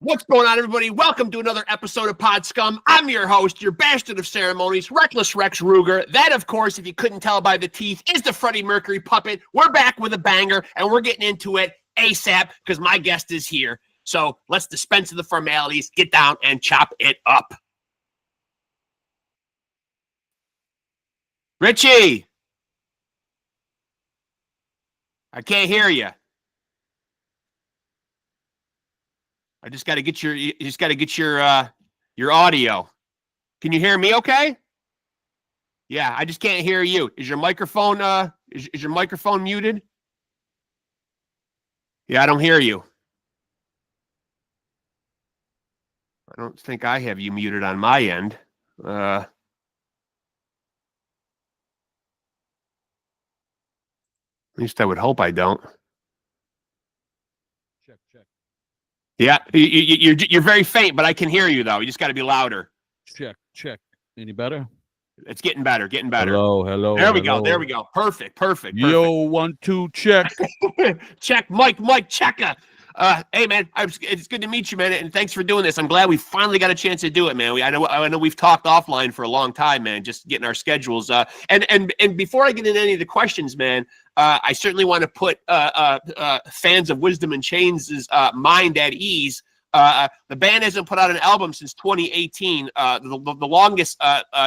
What's going on, everybody? Welcome to another episode of Pod Scum. I'm your host, your bastard of ceremonies, Reckless Rexx Ruger. That, of course, if you couldn't tell by the teeth, is the Freddie Mercury puppet. We're back with a banger, and we're getting into it ASAP because my guest is here. So let's dispense of the formalities, get down, and chop it up. Richie! I can't hear you. I just got to get your audio. Can you hear me okay? Yeah, I just can't hear you. Is your microphone is your microphone muted? Yeah, I don't hear you. I don't think I have you muted on my end. At least I would hope I don't. Check. Yeah, you're very faint, but I can hear you though. You just got to be louder. Check. Any better? It's getting better. Hello. There we go. Perfect. Yo, 1, 2, check. Check, Mike, checka. Hey man, it's good to meet you, man, and thanks for doing this. I'm glad we finally got a chance to do it, man. I know we've talked offline for a long time, man, just getting our schedules. And before I get into any of the questions, man, I certainly want to put fans of Wisdom in Chains' mind at ease. The band hasn't put out an album since 2018, the longest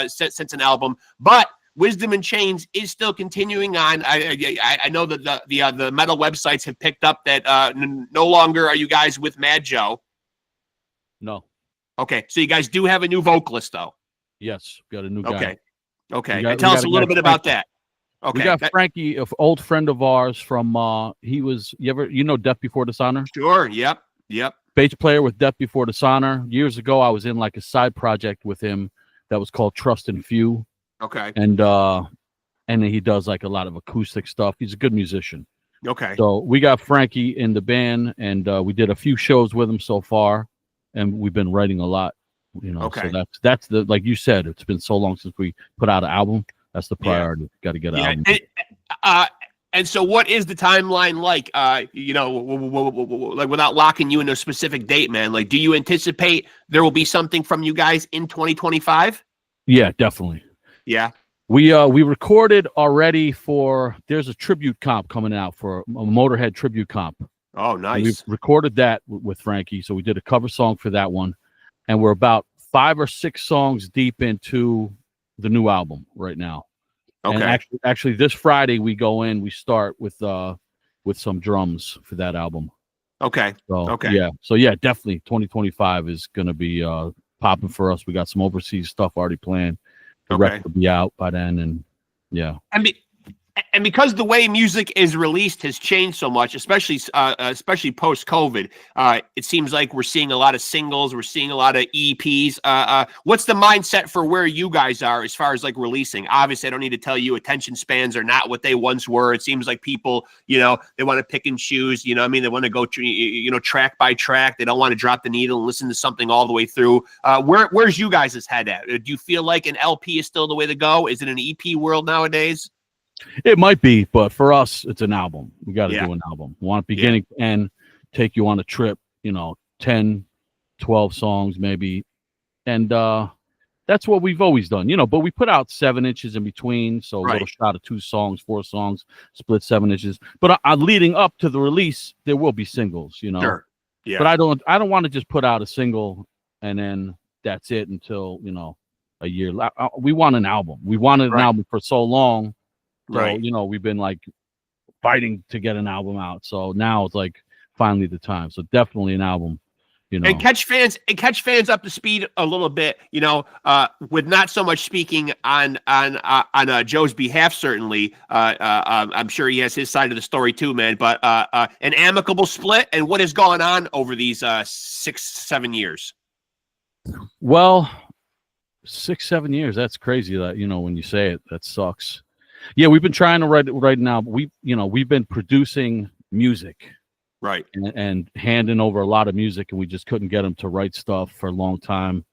since an album, but Wisdom in Chains is still continuing on. I know that the metal websites have picked up that no longer are you guys with Mad Joe. No. Okay, so you guys do have a new vocalist, though. Yes, got a new guy. Okay. Tell us a little bit about that. Okay. We got Frankie, an old friend of ours from. He was you know Death Before Dishonor? Sure. Yep. Bass player with Death Before Dishonor. Years ago, I was in like a side project with him that was called Trust and Few. Okay. And he does like a lot of acoustic stuff. He's a good musician. Okay. So we got Frankie in the band, and we did a few shows with him so far, and we've been writing a lot. You know, okay. So that's the, like you said, it's been so long since we put out an album. That's the priority. Yeah. Got to get an album. And so what is the timeline like? Like without locking you into a specific date, man. Like, do you anticipate there will be something from you guys in 2025? Yeah, definitely. Yeah. We recorded already there's a tribute comp coming out for a Motorhead tribute comp. Oh, nice. We recorded that with Frankie, so we did a cover song for that one, and we're about 5 or 6 songs deep into the new album right now. Okay. And actually, this Friday we start with some drums for that album. Okay. So, okay. So definitely 2025 is gonna be popping for us. We got some overseas stuff already planned. The record will be out by then, and yeah. And because the way music is released has changed so much, especially post-COVID, it seems like we're seeing a lot of singles, we're seeing a lot of EPs. What's the mindset for where you guys are as far as like releasing? Obviously, I don't need to tell you attention spans are not what they once were. It seems like people, they want to pick and choose. They want to go, track by track. They don't want to drop the needle and listen to something all the way through. Where's you guys' head at? Do you feel like an LP is still the way to go? Is it an EP world nowadays? It might be, but for us, it's an album. We got to do an album. We want beginning to end, take you on a trip, 10, 12 songs maybe. And that's what we've always done, but we put out 7 inches in between. So a little shot of 2 songs, 4 songs, split 7 inches. But leading up to the release, there will be singles, Sure. Yeah. But I don't want to just put out a single and then that's it until, a year. We want an album. We wanted an album for so long. So, we've been like fighting to get an album out. So now it's like finally the time. So definitely an album, And catch fans up to speed a little bit, with not so much speaking on Joe's behalf, certainly. I'm sure he has his side of the story too, man. But an amicable split and what has gone on over these 6-7 years? Well, 6-7 years, that's crazy that, when you say it, that sucks. Yeah, we've been trying to write now. We've been producing music, right, and handing over a lot of music, and we just couldn't get him to write stuff for a long time.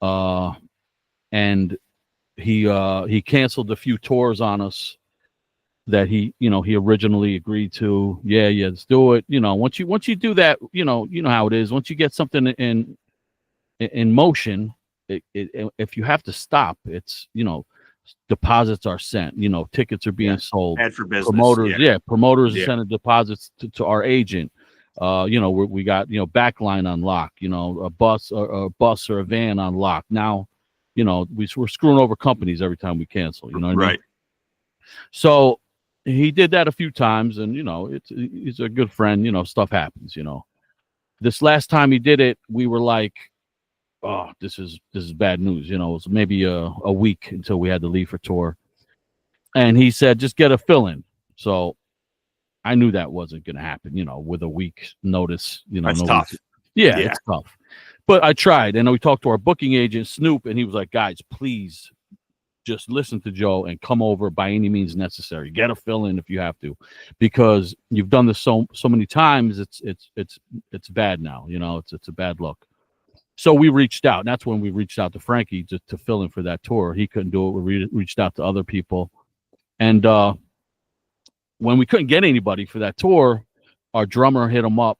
And he canceled a few tours on us that he originally agreed to. Yeah, let's do it. Once you do that, you know how it is. Once you get something in motion, if you have to stop, it's deposits are sent. Tickets are being sold. Bad for business. Promoters are sending deposits to our agent. We got backline on lock. A bus or a van on lock. Now, we're screwing over companies every time we cancel. You know what I mean? So he did that a few times, and he's a good friend. Stuff happens. This last time he did it, we were like, oh, this is bad news. It was maybe a week until we had to leave for tour. And he said, just get a fill-in. So I knew that wasn't going to happen, with a week's notice. That's tough. Yeah, it's tough. But I tried. And we talked to our booking agent, Snoop, and he was like, guys, please just listen to Joe and come over by any means necessary. Get a fill-in if you have to, because you've done this so many times. It's bad now. It's a bad look. So we reached out, and that's when we reached out to Frankie to fill in for that tour. He couldn't do it. We reached out to other people. And when we couldn't get anybody for that tour, our drummer hit him up,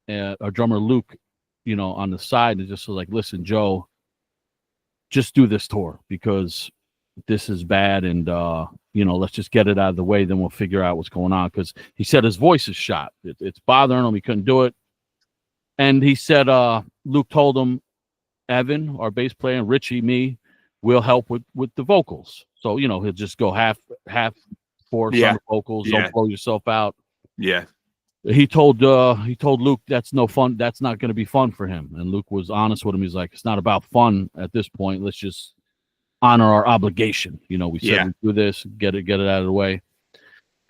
our drummer Luke, on the side, and just was like, listen, Joe, just do this tour because this is bad, and let's just get it out of the way, then we'll figure out what's going on. Because he said his voice is shot. It's bothering him. He couldn't do it. And he said, Luke told him, Evan, our bass player, and Richie, me, will help with the vocals. So, he'll just go half force on the vocals. Don't blow yourself out. Yeah. He told Luke that's no fun. That's not going to be fun for him. And Luke was honest with him. He's like, it's not about fun at this point. Let's just honor our obligation. We said we do this, get it out of the way.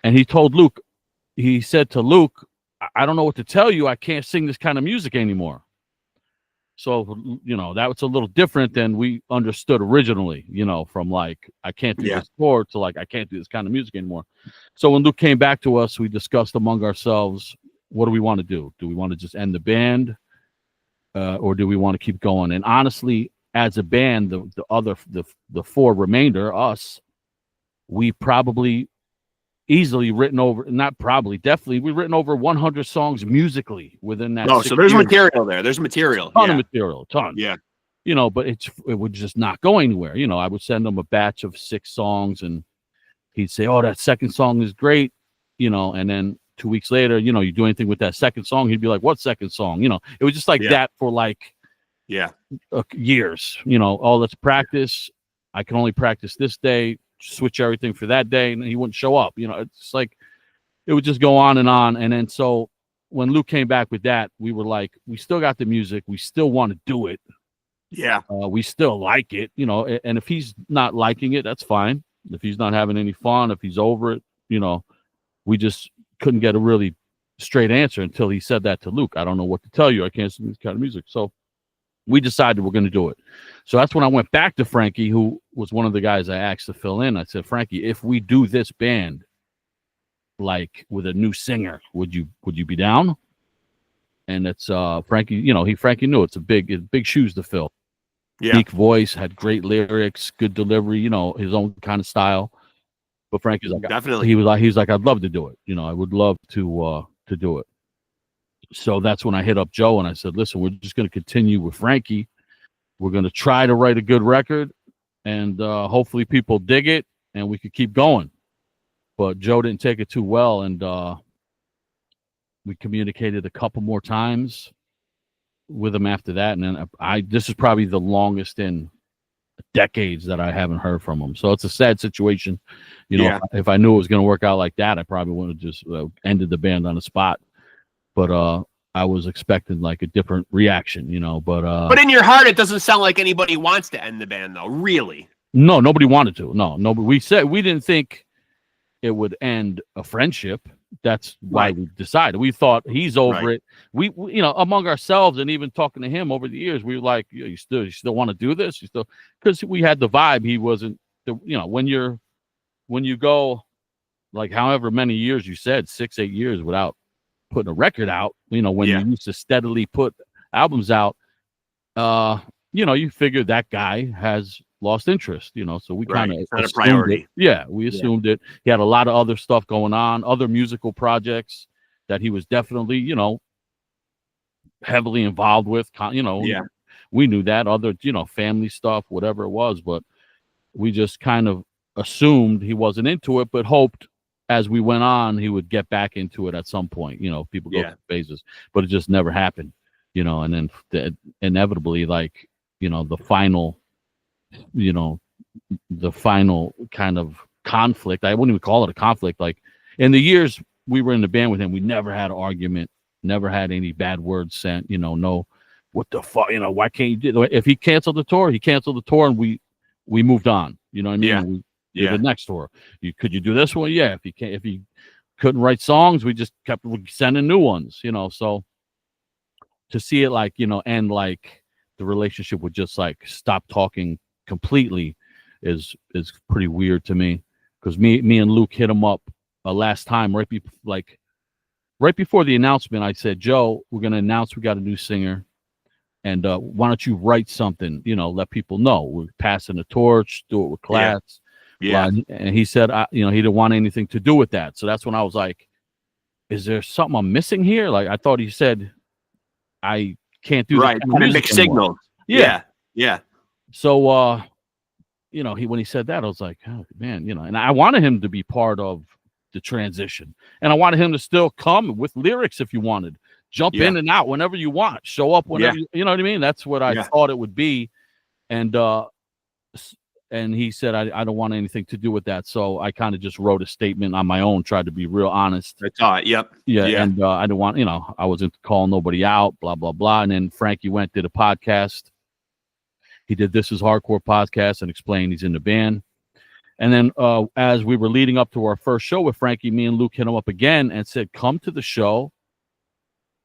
And he said to Luke, I don't know what to tell you. I can't sing this kind of music anymore. So, that was a little different than we understood originally, from like, I can't do this tour to like, I can't do this kind of music anymore. So when Luke came back to us, we discussed among ourselves, what do we want to do? Do we want to just end the band? Or do we want to keep going? And honestly, as a band, the four remainder, us, we probably definitely we've written over 100 songs musically within that. Oh, so there's material there. There's material. Ton of material. Yeah. But it would just not go anywhere. I would send him a batch of 6 songs, and he'd say, oh, that second song is great. And then 2 weeks later, you do anything with that second song, he'd be like, what second song? It was just like that for like years. Oh, let's practice. I can only practice this day. Switch everything for that day, and he wouldn't show up. It's like it would just go on. And then so when Luke came back with that, we were like, we still got the music, we still want to do it. We still like it, and if he's not liking it, that's fine. If he's not having any fun, if he's over it, we just couldn't get a really straight answer until he said that to Luke. I don't know what to tell you. I can't sing this kind of music. So we decided we're going to do it. So that's when I went back to Frankie, who was one of the guys I asked to fill in. I said, Frankie, if we do this band, like with a new singer, would you be down? And it's Frankie, Frankie knew it's big shoes to fill. Unique voice, had great lyrics, good delivery, his own kind of style. But Frankie's like, definitely. He was like, I'd love to do it. I would love to do it. So that's when I hit up Joe and I said, listen, we're just going to continue with Frankie. We're going to try to write a good record, and hopefully people dig it and we could keep going. But Joe didn't take it too well, and we communicated a couple more times with him after that. And then this is probably the longest in decades that I haven't heard from him. So it's a sad situation. If I knew it was going to work out like that, I probably would have just ended the band on the spot. But I was expecting like a different reaction, but in your heart, it doesn't sound like anybody wants to end the band, though. Really? No, nobody wanted to. No, but we said we didn't think it would end a friendship. That's why we decided. We thought he's over it. We among ourselves, and even talking to him over the years, we were like, you still want to do this? Because we had the vibe. He wasn't when you go like however many years you said, 6-8 years without putting a record out, when you used to steadily put albums out, you figure that guy has lost interest, so we kind of It's not a assumed priority. it. Yeah, we assumed it. He had a lot of other stuff going on, other musical projects that he was definitely, heavily involved with. We knew that, other, family stuff, whatever it was, but we just kind of assumed he wasn't into it, but hoped as we went on he would get back into it at some point. People go through phases, but it just never happened. And then inevitably, like, the final kind of conflict, I wouldn't even call it a conflict. Like, in the years we were in the band with him, we never had an argument, never had any bad words sent, no, what the fuck, why can't you do it? If he canceled the tour, and we moved on. You know what I mean? We did the next tour. Could you do this one? Yeah. If he couldn't write songs, we just kept sending new ones, so to see it like, end like the relationship would just like stop talking completely is pretty weird to me. Because me and Luke hit him up last time right before the announcement. I said, Joe, we're gonna announce we got a new singer, and why don't you write something? Let people know we're passing the torch. Do it with class. Yeah. And he said, he didn't want anything to do with that. So that's when I was like, is there something I'm missing here? Like, I thought he said I can't do right. Mixed signals. Yeah. So when he said that, I was like, oh man, and I wanted him to be part of the transition, and I wanted him to still come with lyrics if you wanted, jump in and out whenever you want, show up whenever you know what I mean. That's what I thought it would be, and he said I don't want anything to do with that. So I kind of just wrote a statement on my own, tried to be real honest. I saw it. Yep. Yeah. And I didn't want, I wasn't calling nobody out, blah blah blah. And then Frankie did a podcast. He did This Is Hardcore podcast and explained he's in the band. And then as we were leading up to our first show with Frankie, me and Luke hit him up again and said, come to the show,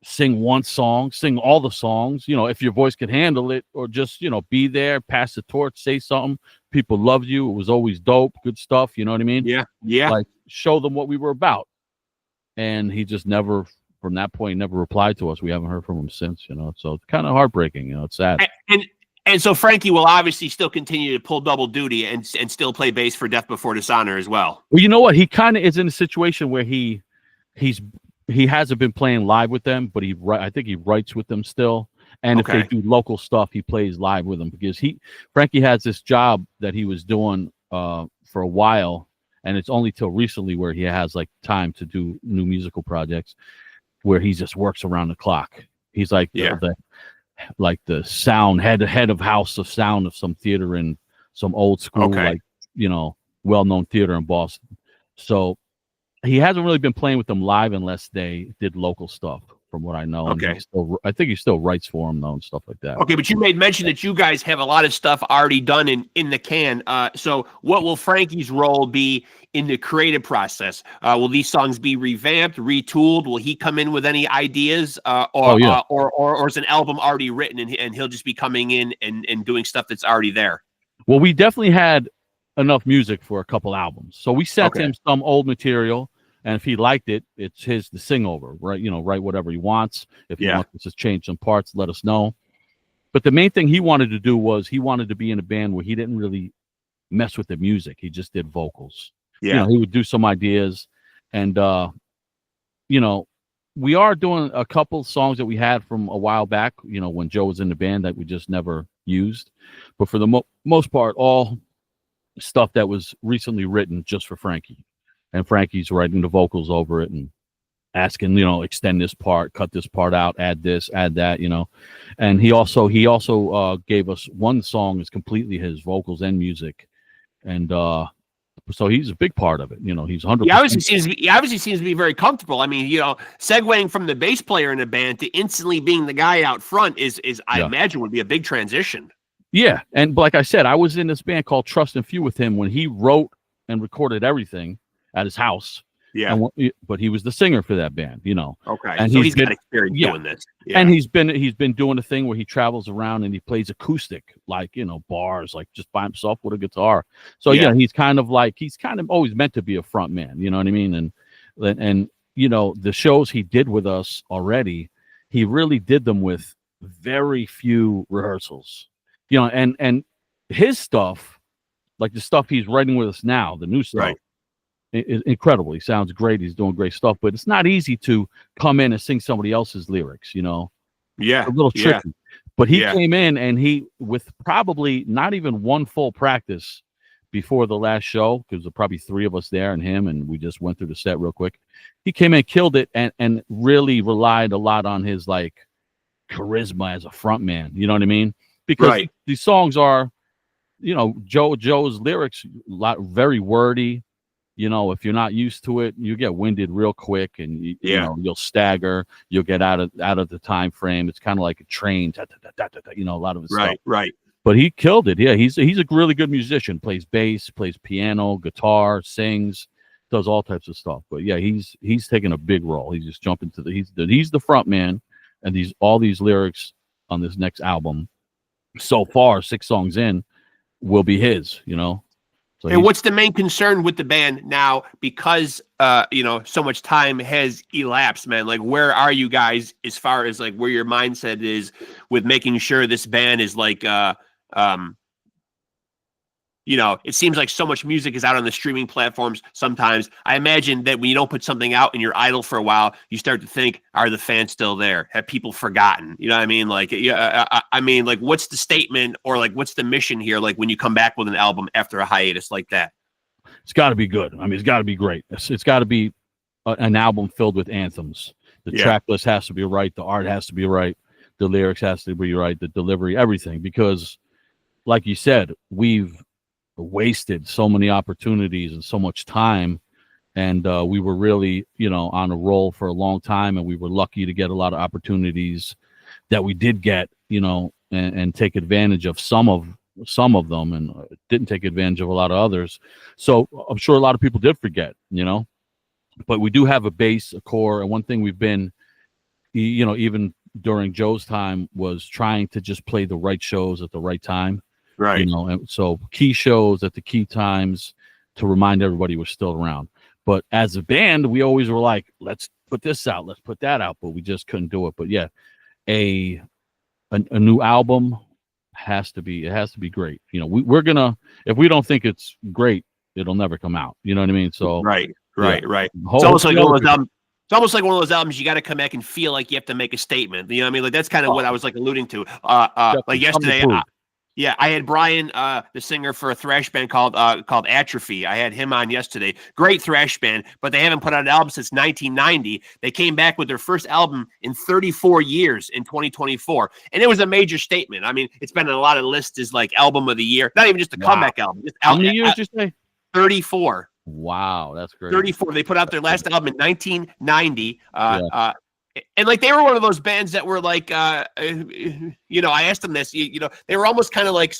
sing one song, sing all the songs, if your voice could handle it, or just, be there, pass the torch, say something. People loved you. It was always dope, good stuff. You know what I mean? Yeah. Yeah. Like, show them what we were about. And he just never, from that point, never replied to us. We haven't heard from him since, so it's kind of heartbreaking, it's sad. And so Frankie will obviously still continue to pull double duty and still play bass for Death Before Dishonor as well. Well, you know what? He kind of is in a situation where he hasn't been playing live with them, but I think he writes with them still. And if they do local stuff, he plays live with them, because Frankie has this job that he was doing for a while, and it's only till recently where he has like time to do new musical projects, where he just works around the clock. He's like the sound head of house of sound of some theater in some old school, well-known theater in Boston. So he hasn't really been playing with them live unless they did local stuff, from what I know. Okay. And I think he still writes for them, though, and stuff like that. Okay, but you made mention that you guys have a lot of stuff already done in the can. So what will Frankie's role be in the creative process? Will these songs be revamped, retooled? Will he come in with any ideas, or is an album already written and he'll just be coming in and doing stuff that's already there? Well, we definitely had enough music for a couple albums. So we sent him some old material, and if he liked it, it's his to sing over, right? Write whatever he wants. If he wants to change some parts, let us know. But the main thing he wanted to do was he wanted to be in a band where he didn't really mess with the music. He just did vocals. Yeah. He would do some ideas. And, we are doing a couple songs that we had from a while back, when Joe was in the band, that we just never used. But for the most part, all stuff that was recently written just for Frankie. And Frankie's writing the vocals over it and asking, extend this part, cut this part out, add this, add that, And he also gave us one song is completely his, vocals and music. And so he's a big part of it. He's 100%. He obviously seems to be very comfortable. I mean, segueing from the bass player in a band to instantly being the guy out front is I imagine would be a big transition. Yeah. And like I said, I was in this band called Trust and Few with him when he wrote and recorded everything at his house. Yeah. But he was the singer for that band, Okay. And so he's got experience doing this. Yeah. And he's been doing a thing where he travels around and he plays acoustic, like, bars, like just by himself with a guitar. So he's kind of always meant to be a front man, you know what I mean? And the shows he did with us already, he really did them with very few rehearsals. And his stuff, like the stuff he's writing with us now, the new stuff, Right. is incredible. He sounds great. He's doing great stuff, but it's not easy to come in and sing somebody else's lyrics, you know. Yeah. It's a little Yeah. tricky. But he Yeah. came in and he, with probably not even one full practice before the last show, because there were probably 3 of us there and him, and we just went through the set real quick. He came in, killed it, and really relied a lot on his like charisma as a front man. You know what I mean? Because Right. these songs are, you know, Joe's lyrics, very wordy. You know, if you're not used to it, you get winded real quick, and you know, you'll stagger. You'll get out of the time frame. It's kind of like a train. You know, a lot of his stuff. Right. But he killed it. Yeah, he's a really good musician. Plays bass, plays piano, guitar, sings, does all types of stuff. But yeah, he's taking a big role. He's just jumping to he's the front man, and all these lyrics on this next album, so far 6 songs in, will be his. You know. So and what's the main concern with the band now? Because you know, so much time has elapsed, man. Like, where are you guys as far as like where your mindset is with making sure this band is like you know, it seems like so much music is out on the streaming platforms sometimes. I imagine that when you don't put something out and you're idle for a while, you start to think, are the fans still there? Have people forgotten? You know what I mean? Like, I mean, like, what's the statement or like, what's the mission here? Like when you come back with an album after a hiatus like that? It's got to be good. I mean, it's got to be great. It's got to be an album filled with anthems. The track list has to be right. The art has to be right. The lyrics has to be right. The delivery, everything. Because like you said, we've wasted so many opportunities and so much time, and we were really, you know, on a roll for a long time, and we were lucky to get a lot of opportunities that we did get, you know, and take advantage of some of them, and didn't take advantage of a lot of others. So I'm sure a lot of people did forget, you know, but we do have a base, a core, and one thing we've been, you know, even during Joe's time, was trying to just play the right shows at the right time. Right. You know, and so key shows at the key times to remind everybody we're still around. But as a band, we always were like, let's put this out, let's put that out, but we just couldn't do it. But yeah, a new album has to be great. You know, we're gonna, if we don't think it's great, it'll never come out. You know what I mean? So right. It's almost like one of those albums. It's almost like one of those albums you got to come back and feel like you have to make a statement. You know what I mean? Like that's kind of what I was like alluding to. Like yesterday. Yeah, I had Brian, the singer for a thrash band called Atrophy. I had him on yesterday. Great thrash band, but they haven't put out an album since 1990. They came back with their first album in 34 years in 2024, and it was a major statement. I mean, it's been on a lot of lists as like album of the year. Not even just a comeback album. Just how many years did you say? 34. Wow, that's great. 34. They put out their last album in 1990. And like they were one of those bands that were like, you know, I asked them this, you know, they were almost kind of like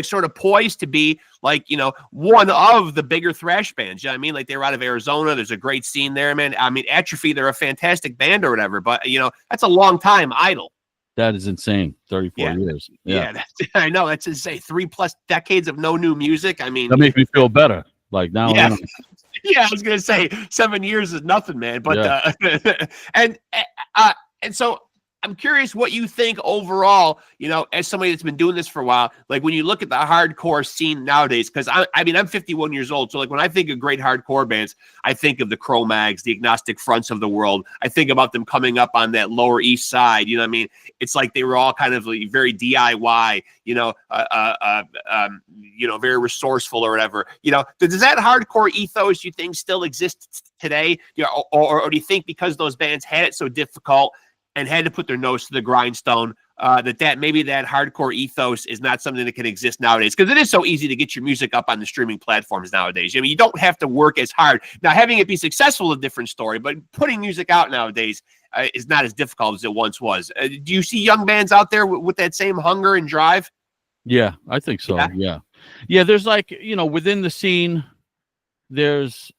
sort of poised to be like, you know, one of the bigger thrash bands. You know what I mean? Like they were out of Arizona. There's a great scene there, man. I mean, Atrophy, they're a fantastic band or whatever, but you know, that's a long time idle. That is insane. 34 years. Yeah. I know. That's insane. 3+ decades of no new music. I mean, that makes me feel better. Like now, yeah. Yeah, I was gonna say 7 years is nothing, man. But and so I'm curious what you think overall. You know, as somebody that's been doing this for a while, like when you look at the hardcore scene nowadays, because I mean I'm 51 years old, so like when I think of great hardcore bands, I think of the Cro-Mags, the Agnostic Fronts of the world. I think about them coming up on that Lower East Side. You know what I mean? It's like they were all kind of like very DIY. You know, very resourceful or whatever. You know, does that hardcore ethos you think still exists today? You know, or do you think because those bands had it so difficult and had to put their nose to the grindstone, that maybe that hardcore ethos is not something that can exist nowadays? Because it is so easy to get your music up on the streaming platforms nowadays. I mean, you don't have to work as hard. Now, having it be successful is a different story, but putting music out nowadays is not as difficult as it once was. Do you see young bands out there with that same hunger and drive? Yeah, I think so. Yeah. There's like, you know, within the scene, there's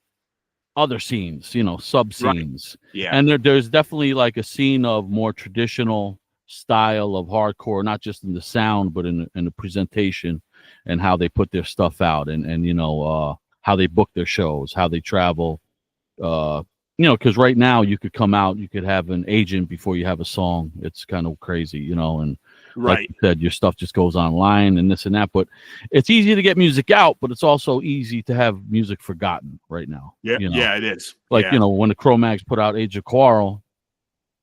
other scenes, you know, sub scenes. Right. Yeah. And there's definitely like a scene of more traditional style of hardcore, not just in the sound, but in the presentation and how they put their stuff out, and you know, how they book their shows, how they travel. You know, because right now you could come out, you could have an agent before you have a song. It's kind of crazy, you know, and Like you said, your stuff just goes online and this and that. But it's easy to get music out, but it's also easy to have music forgotten right now. Yeah, you know? yeah, it is. Like, you know, when the Cro-Mags put out Age of Quarrel,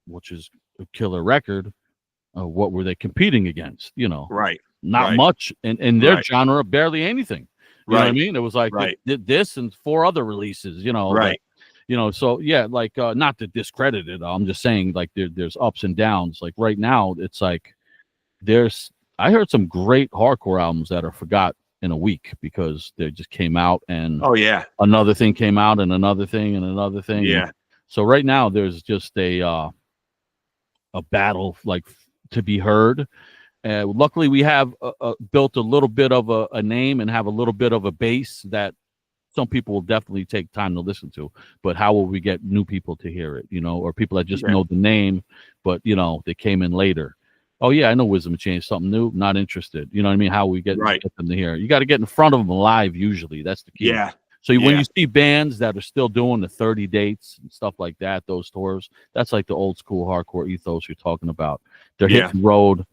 which is a killer record, what were they competing against? You know, not much in their genre, barely anything. You know what I mean? It was like they did this and 4 other releases, you know. But, you know, so yeah, like not to discredit it. I'm just saying, like, there's ups and downs. Like right now, it's like I heard some great hardcore albums that are forgot in a week because they just came out and another thing came out and another thing and another thing. Yeah. So right now there's just a battle like to be heard. Luckily we have built a little bit of a name and have a little bit of a base that some people will definitely take time to listen to, but how will we get new people to hear it, you know, or people that just know the name, but you know, they came in later. Oh yeah, I know Wisdom of Change, something new, not interested. You know what I mean? How we get them to hear it. You got to get in front of them live usually. That's the key. Yeah. So when you see bands that are still doing the 30 dates and stuff like that, those tours, that's like the old school hardcore ethos you're talking about. They're hitting the road,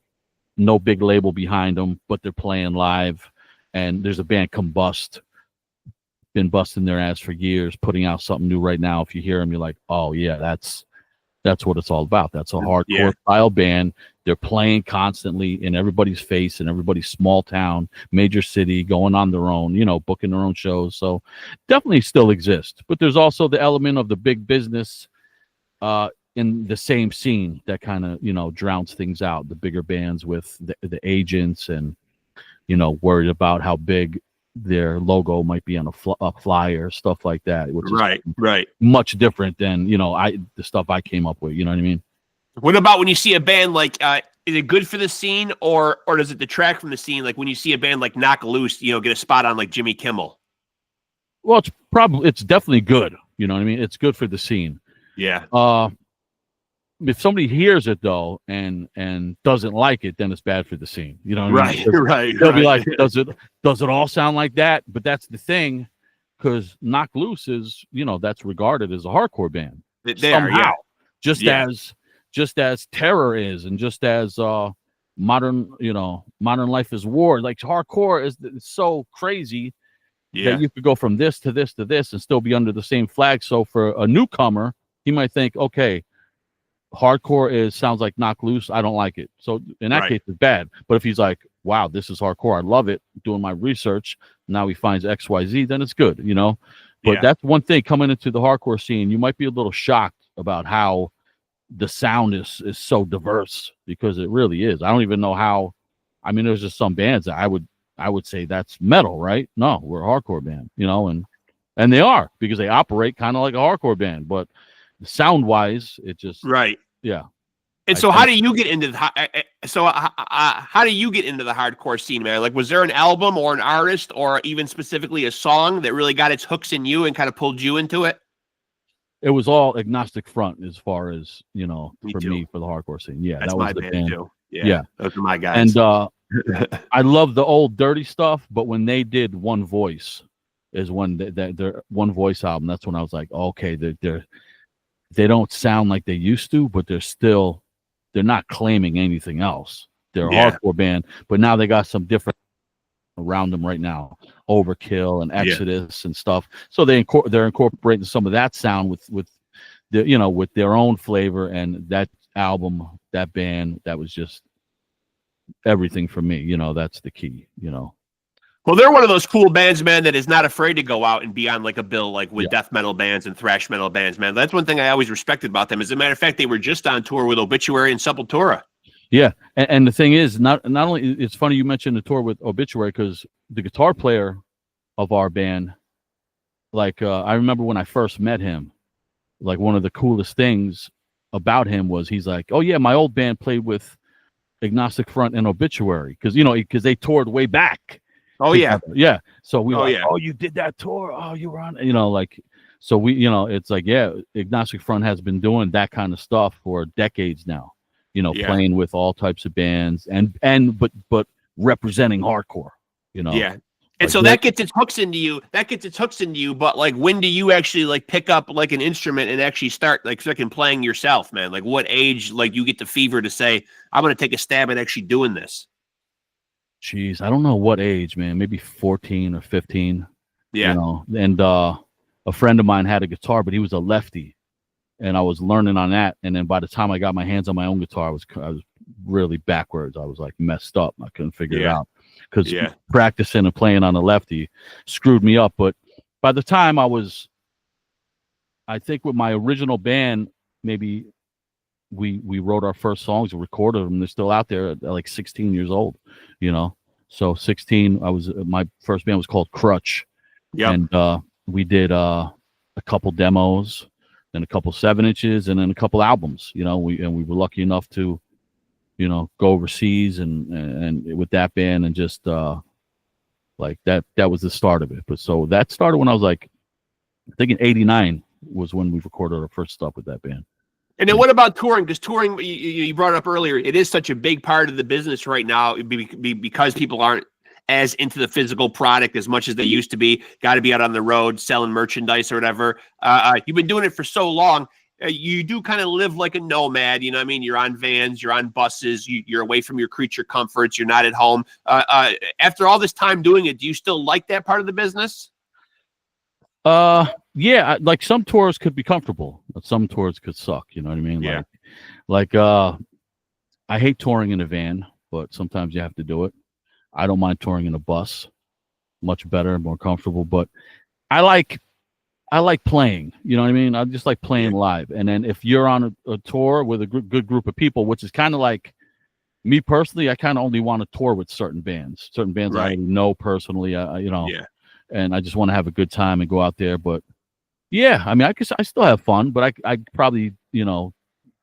no big label behind them, but they're playing live. And there's a band, Combust, been busting their ass for years, putting out something new right now. If you hear them, you're like, oh yeah, that's what it's all about. That's a hardcore style band. They're playing constantly in everybody's face in everybody's small town, major city, going on their own, you know, booking their own shows. So definitely still exist. But there's also the element of the big business in the same scene that kind of, you know, drowns things out. The bigger bands with the agents and, you know, worried about how big their logo might be on a flyer, stuff like that, which is much different than, you know, the stuff I came up with. You know what I mean? What about when you see a band like, is it good for the scene or does it detract from the scene? Like when you see a band like Knock Loose, you know, get a spot on like Jimmy Kimmel. Well, it's definitely good. You know what I mean? It's good for the scene. Yeah. If somebody hears it though and doesn't like it, then it's bad for the scene. You know what I mean? They'll be like, does it all sound like that? But that's the thing, because Knock Loose is, you know, that's regarded as a hardcore band. Somehow. Just as Terror is, and just as Modern Life is War. Like hardcore is so crazy that you could go from this to this to this and still be under the same flag. So for a newcomer, he might think, okay, hardcore sounds like Knock Loose. I don't like it. So in that case, it's bad. But if he's like, wow, this is hardcore, I love it, doing my research, now he finds XYZ, then it's good, you know? But that's one thing coming into the hardcore scene. You might be a little shocked about how the sound is so diverse, because it really is. I don't even know how. I mean, there's just some bands that I would say that's metal, right? No, we're a hardcore band, you know, and they are, because they operate kind of like a hardcore band, but sound wise, it just yeah. And so, how do you get into how do you get into the hardcore scene, man? Like, was there an album or an artist or even specifically a song that really got its hooks in you and kind of pulled you into it? It was all Agnostic Front as far as, you know, me for the hardcore scene. Yeah, that's that was my the band too. Yeah, those are my guys. And I love the old Dirty Stuff, but when they did One Voice, is when their One Voice album. That's when I was like, okay, they don't sound like they used to, but they're not claiming anything else. They're a hardcore band, but now they got some different around them right now, Overkill and Exodus and stuff. So they're incorporating some of that sound with the, you know, with their own flavor. And that album, that band, that was just everything for me. You know, that's the key, you know. Well, they're one of those cool bands, man, that is not afraid to go out and be on like a bill, like with death metal bands and thrash metal bands, man. That's one thing I always respected about them. As a matter of fact, they were just on tour with Obituary and Sepultura. Yeah, and the thing is, not only, it's funny you mentioned the tour with Obituary, because the guitar player of our band, like I remember when I first met him, like one of the coolest things about him was he's like, oh yeah, my old band played with Agnostic Front and Obituary, because they toured way back. Oh yeah, yeah. So we were like, oh, you did that tour? Oh, you were on, you know, like, so we, you know, it's like, yeah, Agnostic Front has been doing that kind of stuff for decades now. You know, playing with all types of bands and but representing hardcore, you know. Yeah. And Like so that gets its hooks into you. But like, when do you actually like pick up like an instrument and actually start like freaking playing yourself, man? Like, what age like you get the fever to say, I'm going to take a stab at actually doing this? Jeez, I don't know what age, man. Maybe 14 or 15. Yeah. You know, and a friend of mine had a guitar, but he was a lefty, and I was learning on that. And then by the time I got my hands on my own guitar, I was really backwards. I was like messed up. I couldn't figure it out because practicing and playing on the lefty screwed me up. But by the time I think with my original band, maybe we wrote our first songs and recorded them. They're still out there at like 16 years old, you know. So 16, my first band was called Krutch. Yeah. And we did a couple demos, then a couple 7-inches, and then a couple albums, you know. We were lucky enough to, you know, go overseas and with that band, and just like that was the start of it. But so that started when I was like, I think in '89 was when we recorded our first stuff with that band. And then what about touring? Because touring, you brought it up earlier, it is such a big part of the business right now because people aren't as into the physical product as much as they used to be. Got to be out on the road selling merchandise or whatever. You've been doing it for so long. You do kind of live like a nomad. You know what I mean? You're on vans, you're on buses, you're away from your creature comforts, you're not at home. After all this time doing it, do you still like that part of the business? Yeah, like some tours could be comfortable, but some tours could suck. You know what I mean? Yeah. Like I hate touring in a van, but sometimes you have to do it. I don't mind touring in a bus, much better, more comfortable. But I like playing. You know what I mean? I just like playing live. And then if you're on a tour with a good group of people, which is kind of like me personally, I kind of only want to tour with certain bands. Certain bands I already know personally. You know. Yeah. And I just want to have a good time and go out there. But yeah, I mean, I still have fun, but I probably, you know,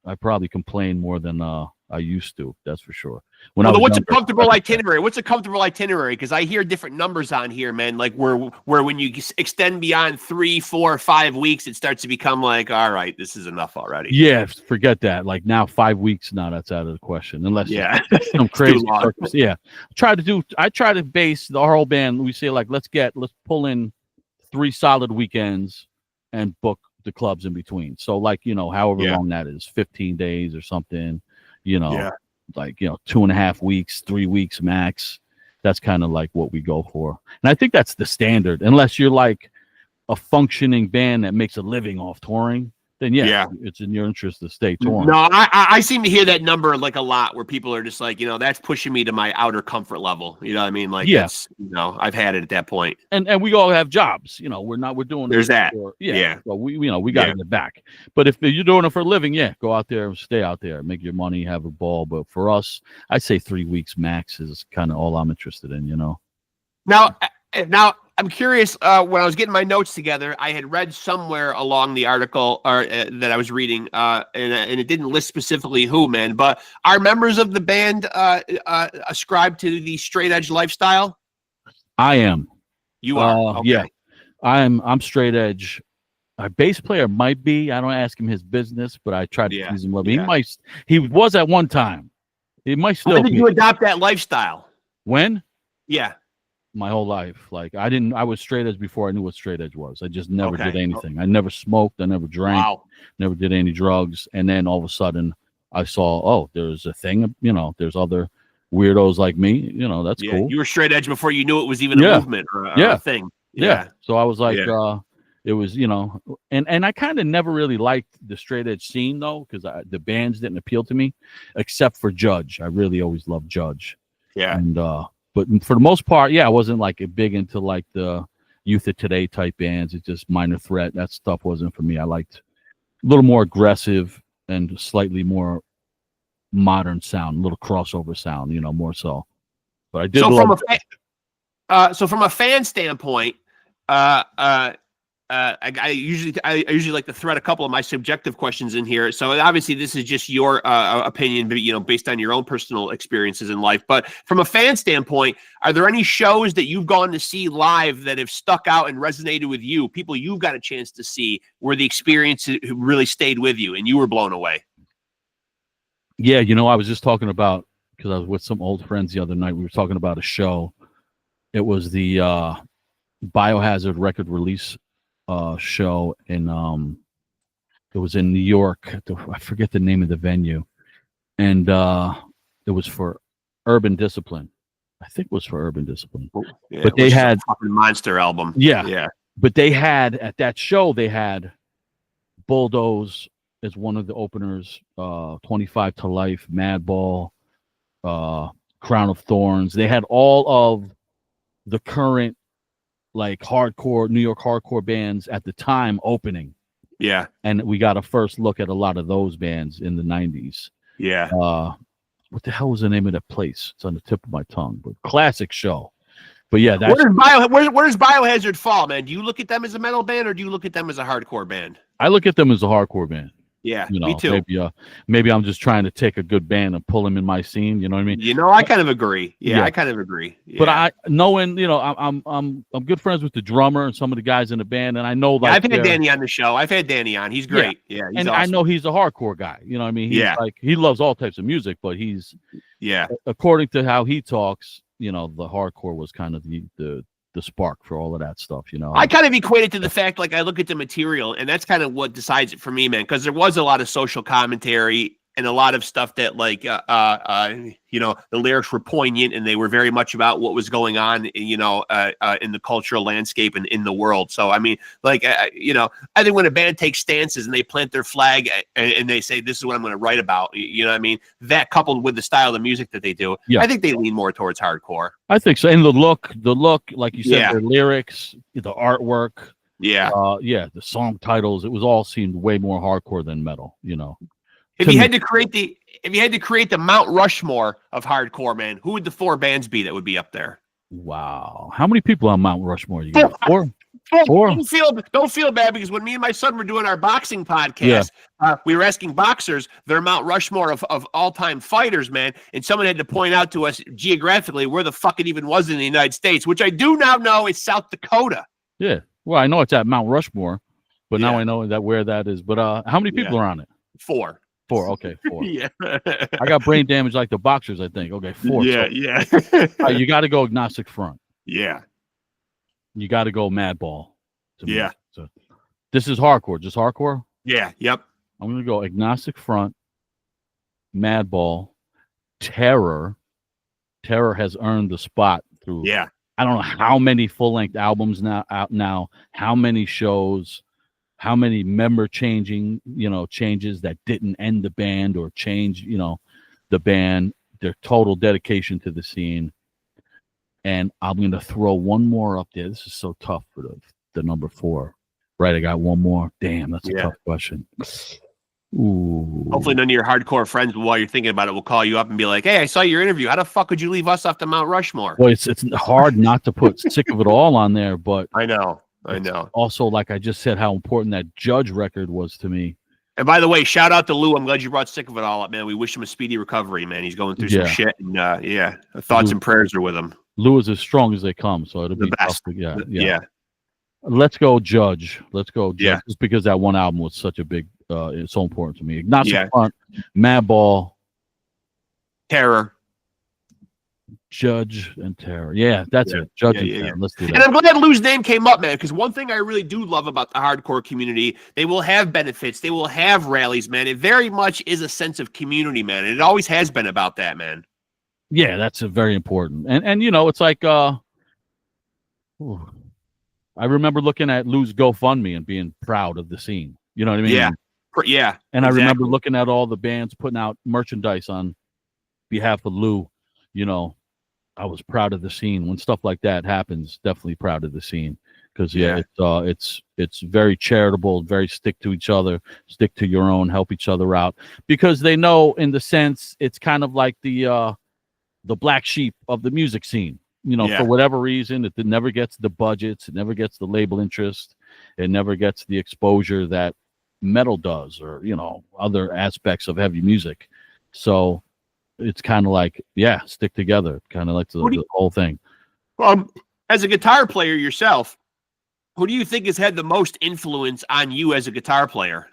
I probably complain more than I used to. That's for sure. What's a comfortable itinerary? What's a comfortable itinerary? Because I hear different numbers on here, man. Like where when you extend beyond 3, 4, 5 weeks, it starts to become like, all right, this is enough already. Yeah, forget that. Like now, 5 weeks now, that's out of the question. Unless some crazy purpose. Yeah, I try to base the whole band. We say like, let's pull in 3 solid weekends and book the clubs in between. So like, you know, however long that is, 15 days or something. You know, like, you know, 2.5 weeks, 3 weeks max. That's kind of like what we go for. And I think that's the standard, unless you're like a functioning band that makes a living off touring. Then it's in your interest to stay touring. No, I seem to hear that number like a lot, where people are just like, you know, that's pushing me to my outer comfort level. You know what I mean? Like, that's, you know, I've had it at that point. And we all have jobs. You know, we're doing. There's that. So we got it back. But if you're doing it for a living, go out there, stay out there, make your money, have a ball. But for us, I'd say 3 weeks max is kind of all I'm interested in. You know. Now. I'm curious, when I was getting my notes together, I had read somewhere along the article that I was reading, and it didn't list specifically who, man, but are members of the band ascribed to the straight edge lifestyle? I am. You are? Okay. Yeah. I'm straight edge. Our bass player might be. I don't ask him his business, but I try to tease him. He was at one time. He might still be. When did you adopt that lifestyle? When? Yeah. My whole life. Like I was straight edge before I knew what straight edge was. I just never did anything. I never smoked. I never drank. Never did any drugs. And then all of a sudden I saw, oh, there's a thing, you know, there's other weirdos like me, you know, that's cool. You were straight edge before you knew it was even a movement or a thing. Yeah. So I was like, it was, you know, and I kind of never really liked the straight edge scene though, because the bands didn't appeal to me except for Judge. I really always loved Judge. Yeah. And, but for the most part, I wasn't like big into like the Youth of Today type bands. It's just Minor Threat. That stuff wasn't for me. I liked a little more aggressive and slightly more modern sound, a little crossover sound, you know, more so. But I did. So from a fan standpoint, I usually like to thread a couple of my subjective questions in here. So obviously this is just your opinion, but you know, based on your own personal experiences in life. But from a fan standpoint, are there any shows that you've gone to see live that have stuck out and resonated with you? People you've got a chance to see where the experience really stayed with you and you were blown away? Yeah, you know, I was just talking about, because I was with some old friends the other night. We were talking about a show It was the Biohazard record release show in it was in New York. I forget the name of the venue, and it was for Urban Discipline. I think it was for Urban Discipline. Yeah, but they had a fucking monster album. Yeah. But they had at that show they had Bulldoze as one of the openers, 25 to Life, Madball, Crown of Thorns. They had all of the current like hardcore New York hardcore bands at the time opening. Yeah. And we got a first look at a lot of those bands in the 90s. Yeah. What the hell was the name of that place? It's on the tip of my tongue. But classic show. But yeah, where does Biohazard fall, man? Do you look at them as a metal band or do you look at them as a hardcore band? I look at them as a hardcore band. Yeah, you know, me too. Maybe I'm just trying to take a good band and pull them in my scene. You know what I mean? You know, I kind of agree. Yeah, I kind of agree. Yeah. But I knowing, you know, I'm good friends with the drummer and some of the guys in the band, and I know like I've had Danny on the show. I've had Danny on. He's great. Yeah, he's and awesome. I know he's a hardcore guy. You know what I mean? He's like he loves all types of music, but he's according to how he talks, you know, the hardcore was kind of the spark for all of that stuff, you know. I kind of equate it to the fact, like, I look at the material, and that's kind of what decides it for me, man, because there was a lot of social commentary and a lot of stuff that, like, you know, the lyrics were poignant and they were very much about what was going on, you know, in the cultural landscape and in the world. So, I mean, like, you know, I think when a band takes stances and they plant their flag and they say, this is what I'm going to write about, you know what I mean? That coupled with the style of the music that they do, I think they lean more towards hardcore. I think so. And the look, like you said, the lyrics, the artwork. The song titles, it was all seemed way more hardcore than metal, you know. If you had to create the Mount Rushmore of hardcore, man, who would the 4 bands be that would be up there? Wow. How many people on Mount Rushmore? You got 4? 4? Don't feel bad, because when me and my son were doing our boxing podcast, we were asking boxers their Mount Rushmore of all-time fighters, man, and someone had to point out to us geographically where the fuck it even was in the United States, which I do now know is South Dakota. Yeah. Well, I know it's at Mount Rushmore, but now I know that where that is. But how many people are on it? 4. 4, okay, 4. I got brain damage like the boxers, I think. Okay, 4. You got to go Agnostic Front. Yeah. You got to go Madball. Yeah. So this is hardcore. Just hardcore? Yeah, yep. I'm going to go Agnostic Front, Madball, Terror. Terror has earned the spot through, I don't know how many full-length albums out now, how many shows, how many member changes that didn't end the band or change, you know, the band, their total dedication to the scene. And I'm going to throw one more up there. This is so tough for the number 4. Right, I got one more. Damn, that's a tough question. Ooh. Hopefully none of your hardcore friends, while you're thinking about it, will call you up and be like, hey, I saw your interview. How the fuck would you leave us off the Mount Rushmore? Well, it's hard not to put Sick of It All on there, but I know. Also, like I just said, how important that Judge record was to me. And by the way, shout out to Lou. I'm glad you brought Sick of It All up, man. We wish him a speedy recovery, man. He's going through some shit, and thoughts and prayers are with him. Lou is as strong as they come, so it'll be best. Yeah. Let's go Judge. Just because that one album was such a big, it's so important to me. Agnostic Front, Madball, Terror. Judge and Terror. Yeah, that's it. Judge and Terror. Let's do that. And I'm glad Lou's name came up, man, because one thing I really do love about the hardcore community, they will have benefits. They will have rallies, man. It very much is a sense of community, man. And it always has been about that, man. Yeah, that's very important. And you know, it's like I remember looking at Lou's GoFundMe and being proud of the scene. You know what I mean? Yeah. And I remember looking at all the bands putting out merchandise on behalf of Lou. You know, I was proud of the scene. When stuff like that happens, definitely proud of the scene. Because it's very charitable, very stick to each other, stick to your own, help each other out. Because they know, in the sense, it's kind of like the black sheep of the music scene. You know, for whatever reason, it never gets the budgets, it never gets the label interest, it never gets the exposure that metal does, or, you know, other aspects of heavy music. So it's kind of like, stick together, kind of like the whole thing. As a guitar player yourself, who do you think has had the most influence on you as a guitar player?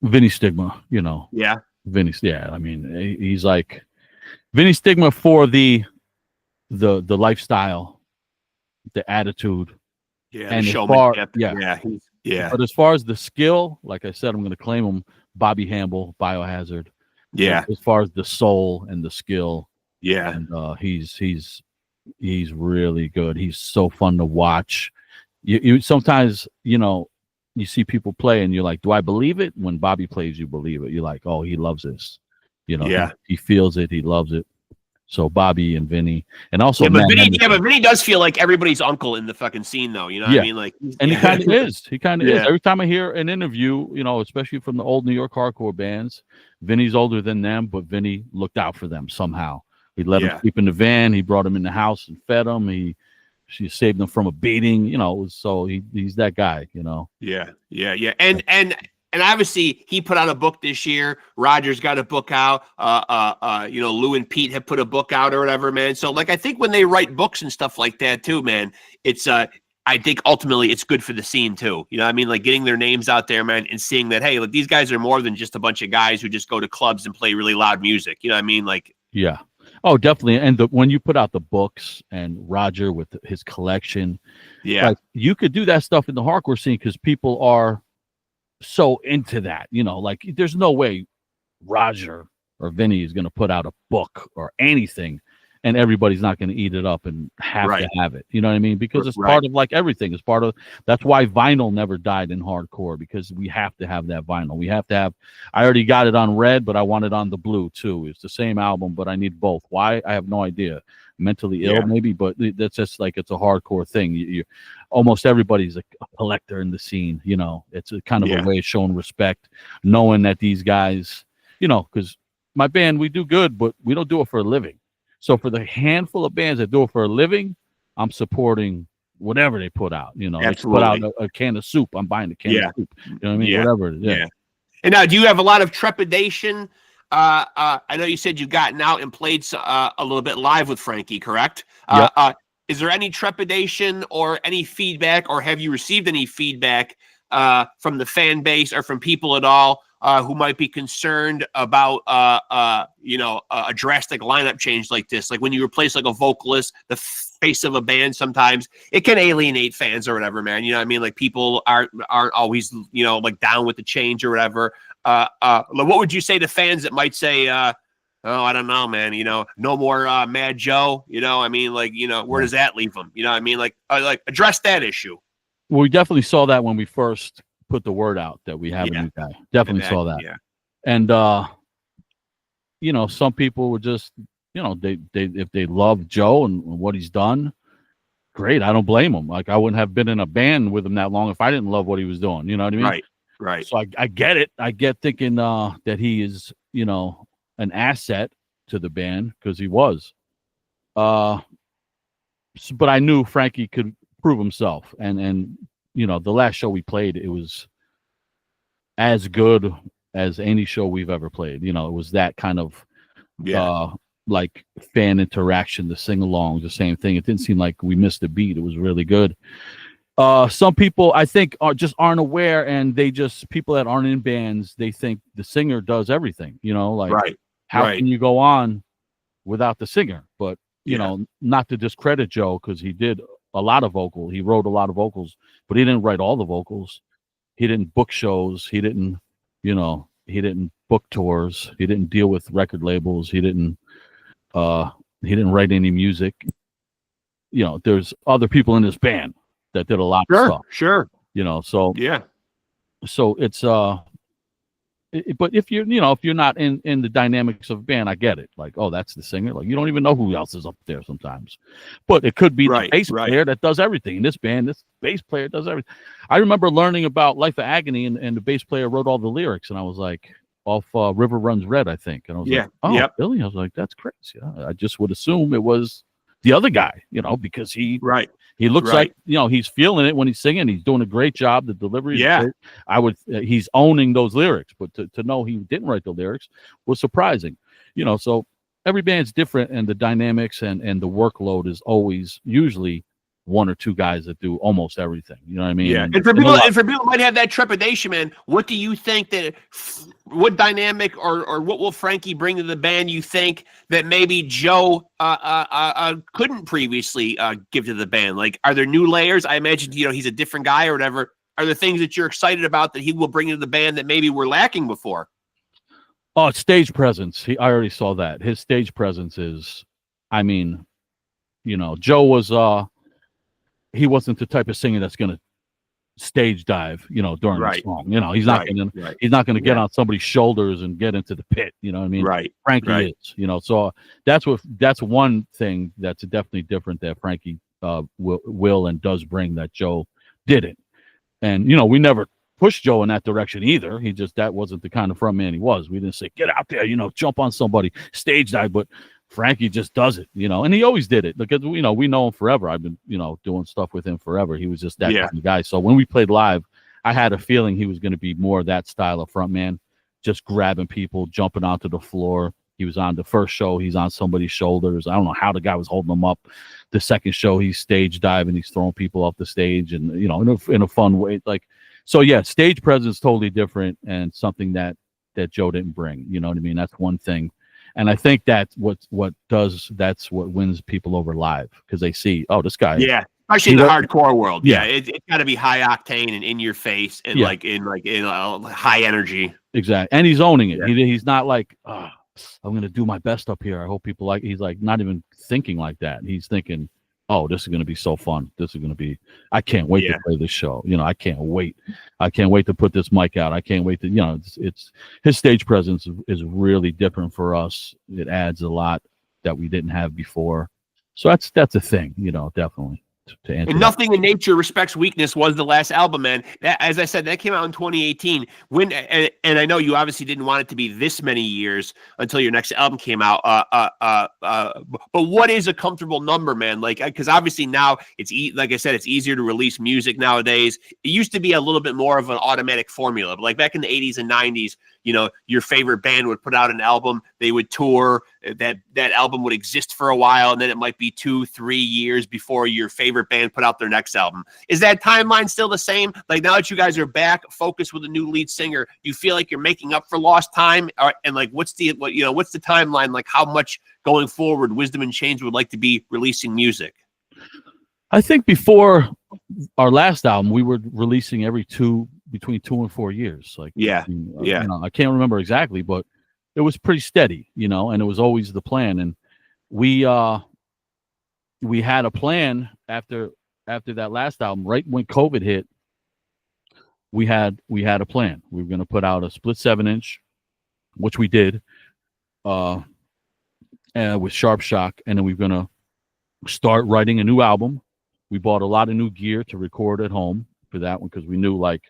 Vinny Stigma, you know. Yeah. Vinny, I mean, he's like Vinny Stigma for the the lifestyle, the attitude, Yeah, and the as far showmanship. yeah, Yeah. but as far as the skill, like I said, I'm going to claim him, Bobby Hamble, Biohazard. Yeah. As far as the soul and the skill, Yeah. and he's really good. He's so fun to watch. You sometimes, you see people play and you're like, do I believe it? When Bobby plays, you believe it. You're like, oh, he loves this. Yeah. He feels it. He loves it. So Bobby and Vinny, and also Yeah, but Matt Vinny, Henderson. but Vinny does feel like everybody's uncle in the fucking scene, though. You know what I Yeah. mean? Like, And he kind of is. He kind of is. Yeah. Every time I hear an interview, especially from the old New York hardcore bands, Vinny's older than them, but Vinny looked out for them somehow. He let them sleep in the van. He brought them in the house and fed them. She saved them from a beating. So he's that guy. Yeah. And obviously he put out a book this year. Roger's got a book out. Lou and Pete have put a book out or whatever, man. So like, I think when they write books and stuff like that too, man, it's I think ultimately it's good for the scene too. You know what I mean? Like getting their names out there, man, and seeing that, hey, like these guys are more than just a bunch of guys who just go to clubs and play really loud music. You know what I mean? Like, yeah. Oh, definitely. And when you put out the books and Roger with his collection, like, you could do that stuff in the hardcore scene because people are so into that, like there's no way Roger or Vinny is going to put out a book or anything and everybody's not going to eat it up and have to have it. You know what I mean? Because it's part of like everything. It's part of, that's why vinyl never died in hardcore, because we have to have that vinyl. We have to have, I already got it on red, but I want it on the blue too. It's the same album, but I need both. Why? I have no idea. Mentally ill maybe, but that's just like, it's a hardcore thing. You almost everybody's a collector in the scene. It's a kind of a way of showing respect, knowing that these guys, because my band, we do good, but we don't do it for a living. So for the handful of bands that do it for a living, I'm supporting whatever they put out. They put out a can of soup, I'm buying a can of soup. You know what I mean? Whatever it is. Yeah. And now, do you have a lot of trepidation? I know you said you've gotten out and played a little bit live with Frankie, correct? Is there any trepidation or any feedback, or have you received any feedback from the fan base or from people at all who might be concerned about a drastic lineup change like this? Like when you replace like a vocalist, the face of a band, sometimes it can alienate fans or whatever, man. You know what I mean? Like people aren't always like down with the change or whatever. What would you say to fans that might say, oh, I don't know, man, no more Mad Joe, I mean, like, where does that leave them? You know what I mean? Like address that issue. Well, we definitely saw that when we first put the word out that we have a new guy. Definitely saw that. Yeah. And some people were just, they if they love Joe and what he's done, great. I don't blame him. Like, I wouldn't have been in a band with him that long if I didn't love what he was doing. You know what I mean? Right. So I get it. I get thinking that he is, an asset to the band, because he was. But I knew Frankie could prove himself, and the last show we played, it was as good as any show we've ever played. It was that kind of like fan interaction, the sing-alongs, the same thing. It didn't seem like we missed a beat. It was really good. Some people, I think, aren't aware, and people that aren't in bands, they think the singer does everything. How can you go on without the singer? But not to discredit Joe, because he did a lot of vocal. He wrote a lot of vocals, but he didn't write all the vocals. He didn't book shows. He didn't book tours. He didn't deal with record labels. He didn't write any music. There's other people in this band that did a lot of stuff. Sure. So it's but if you're not in the dynamics of a band, I get it. Like, oh, that's the singer. Like, you don't even know who else is up there sometimes. But it could be the bass player that does everything in this band. This bass player does everything. I remember learning about Life of Agony, and the bass player wrote all the lyrics, and I was like, off River Runs Red, I think. And I was like, oh, really? I was like, that's crazy. I just would assume it was the other guy, because he looks like, he's feeling it when he's singing. He's doing a great job. The delivery is great. He's owning those lyrics, but to know he didn't write the lyrics was surprising. So every band's different, and the dynamics and the workload is always usually one or two guys that do almost everything. You know what I mean? Yeah. And for people who might have that trepidation, man, what do you think what dynamic or what will Frankie bring to the band you think that maybe Joe couldn't previously give to the band? Like, are there new layers? I imagine, he's a different guy or whatever. Are there things that you're excited about that he will bring to the band that maybe were lacking before? Oh, stage presence. I already saw that. His stage presence is, I mean, Joe was he wasn't the type of singer that's gonna stage dive, during the song. He's not gonna get on somebody's shoulders and get into the pit. You know what I mean? Right. Frankie is. So that's one thing that's definitely different that Frankie will and does bring that Joe didn't. And we never pushed Joe in that direction either. That wasn't the kind of front man he was. We didn't say, get out there, jump on somebody, stage dive. But Frankie just does it, and he always did it because, we know him forever. I've been, doing stuff with him forever. He was just that kind of guy. So when we played live, I had a feeling he was going to be more that style of front man, just grabbing people, jumping onto the floor. He was on the first show. He's on somebody's shoulders. I don't know how the guy was holding him up. The second show, he's stage diving. He's throwing people off the stage and, in a fun way. So yeah, stage presence totally different and something that Joe didn't bring. You know what I mean? That's one thing. And I think that's what wins people over live because they see, oh, this guy. Yeah, especially in the hardcore world. Yeah, it's got to be high octane and in your face and in high energy. Exactly, and he's owning it. Yeah. He's not like, oh, I'm gonna do my best up here. I hope people like. He's like not even thinking like that. He's thinking, oh, this is gonna be so fun. This is gonna be. I can't wait to play this show. I can't wait. I can't wait to put this mic out. I can't wait to. It's his stage presence is really different for us. It adds a lot that we didn't have before. So that's a thing. Definitely. And Nothing in Nature Respects Weakness was the last album, man. As I said, that came out in 2018. And I know you obviously didn't want it to be this many years until your next album came out. But what is a comfortable number, man? Like, because obviously now like I said, it's easier to release music nowadays. It used to be a little bit more of an automatic formula, but like back in the 80s and 90s, your favorite band would put out an album, they would tour, that album would exist for a while, and then it might be 2-3 years before your favorite band put out their next album. Is that timeline still the same? Like now that you guys are back, focused with a new lead singer, do you feel like you're making up for lost time? And like, what's the timeline? Like how much going forward Wisdom and Change would like to be releasing music? I think before our last album, we were releasing between 2 and 4 years. Like, I can't remember exactly, but it was pretty steady, and it was always the plan. And we had a plan after that last album, right when COVID hit. We had a plan. We were going to put out a split 7-inch, which we did, with Sharp Shock, and then we were going to start writing a new album. We bought a lot of new gear to record at home for that one because we knew, like,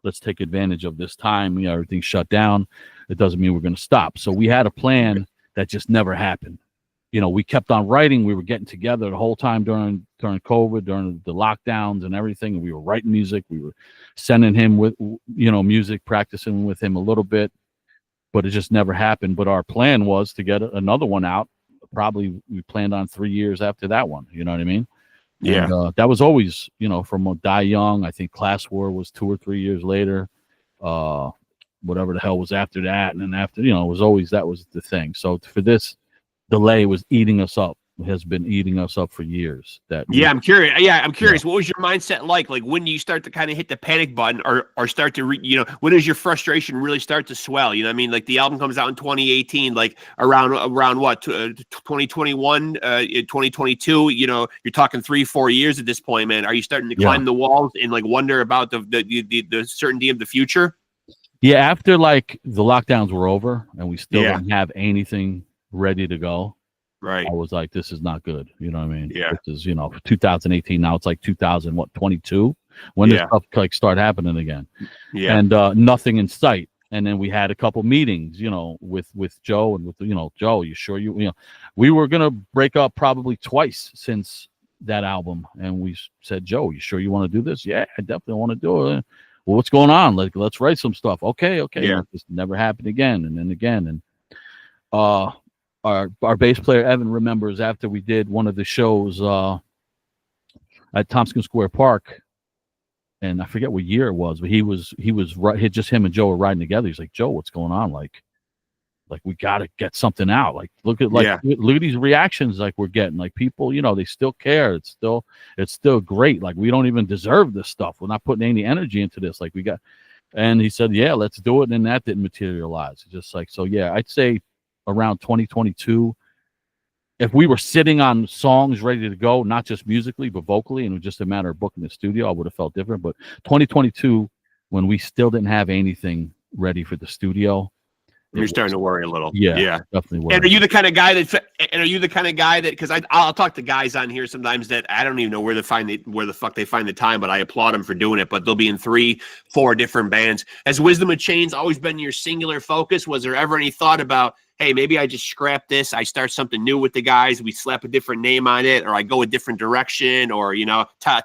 let's take advantage of this time. Everything's shut down. It doesn't mean we're going to stop. So we had a plan that just never happened. We kept on writing. We were getting together the whole time during COVID, during the lockdowns and everything. And we were writing music. We were sending him with, music, practicing with him a little bit, but it just never happened. But our plan was to get another one out. Probably we planned on 3 years after that one. You know what I mean? Yeah. And, that was always, from Die Young. I think Class War was 2 or 3 years later. Whatever the hell was after that. And then after, it was always, that was the thing. So for this delay was eating us up. Has been eating us up for years. I'm curious. What was your mindset like? Like when do you start to kind of hit the panic button or start to when does your frustration really start to swell? I mean, like the album comes out in 2018, like around what, 2021, 2022, you're talking 3-4 years at this point, man. Are you starting to climb the walls and like wonder about the certainty of the future? Yeah. After like the lockdowns were over and we still didn't have anything ready to go. Right. I was like, this is not good. You know what I mean? Yeah. This is, 2018. Now it's like 2022 when this stuff like start happening again. Yeah. And nothing in sight. And then we had a couple meetings, with Joe and with, Joe, you sure we were going to break up probably twice since that album. And we said, Joe, you sure you want to do this? Yeah, I definitely want to do it. Well, what's going on? Like, let's write some stuff. Okay. Yeah. This never happened again. And then again. And, our bass player Evan remembers after we did one of the shows at Tompkins Square Park, and I forget what year it was, but he was right. Just him and Joe were riding together. He's like, Joe, what's going on? Like we got to get something out. Like look at these reactions like we're getting. Like people, they still care. It's still great. Like we don't even deserve this stuff. We're not putting any energy into this. Like we got. And he said, yeah, let's do it. And that didn't materialize. Just like, so yeah, I'd say around 2022, if we were sitting on songs ready to go, not just musically, but vocally, and it was just a matter of booking the studio, I would have felt different. But 2022, when we still didn't have anything ready for the studio, you're starting to worry a little. Yeah, definitely worry. And are you the kind of guy that? Because I'll talk to guys on here sometimes that I don't even know where the fuck they find the time, but I applaud them for doing it. But they'll be in 3-4 different bands. Has Wisdom of Change always been your singular focus? Was there ever any thought about, hey, maybe I just scrap this, I start something new with the guys, we slap a different name on it, or I go a different direction, or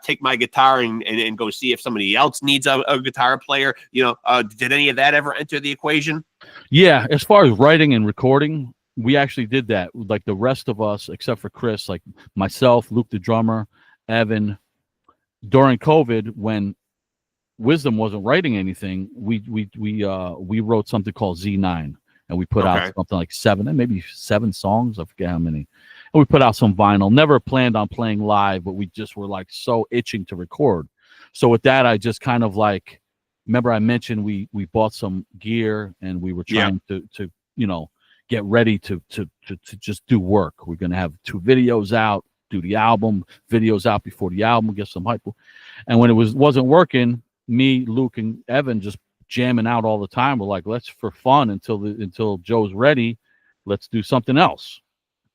take my guitar and go see if somebody else needs a guitar player? Did any of that ever enter the equation? Yeah, as far as writing and recording, we actually did that. Like the rest of us, except for Chris, like myself, Luke the drummer, Evan, during COVID, when Wisdom wasn't writing anything, we wrote something called Z9, and we put out something like 7 songs. I forget how many. And we put out some vinyl. Never planned on playing live, but we just were like so itching to record. So with that, I just kind of like. Remember, I mentioned we bought some gear and we were trying to get ready to just do work. We're gonna have 2 videos out, do the album, videos out before the album, get some hype. And when it wasn't working, me, Luke, and Evan just jamming out all the time. We're like, let's for fun until Joe's ready, let's do something else.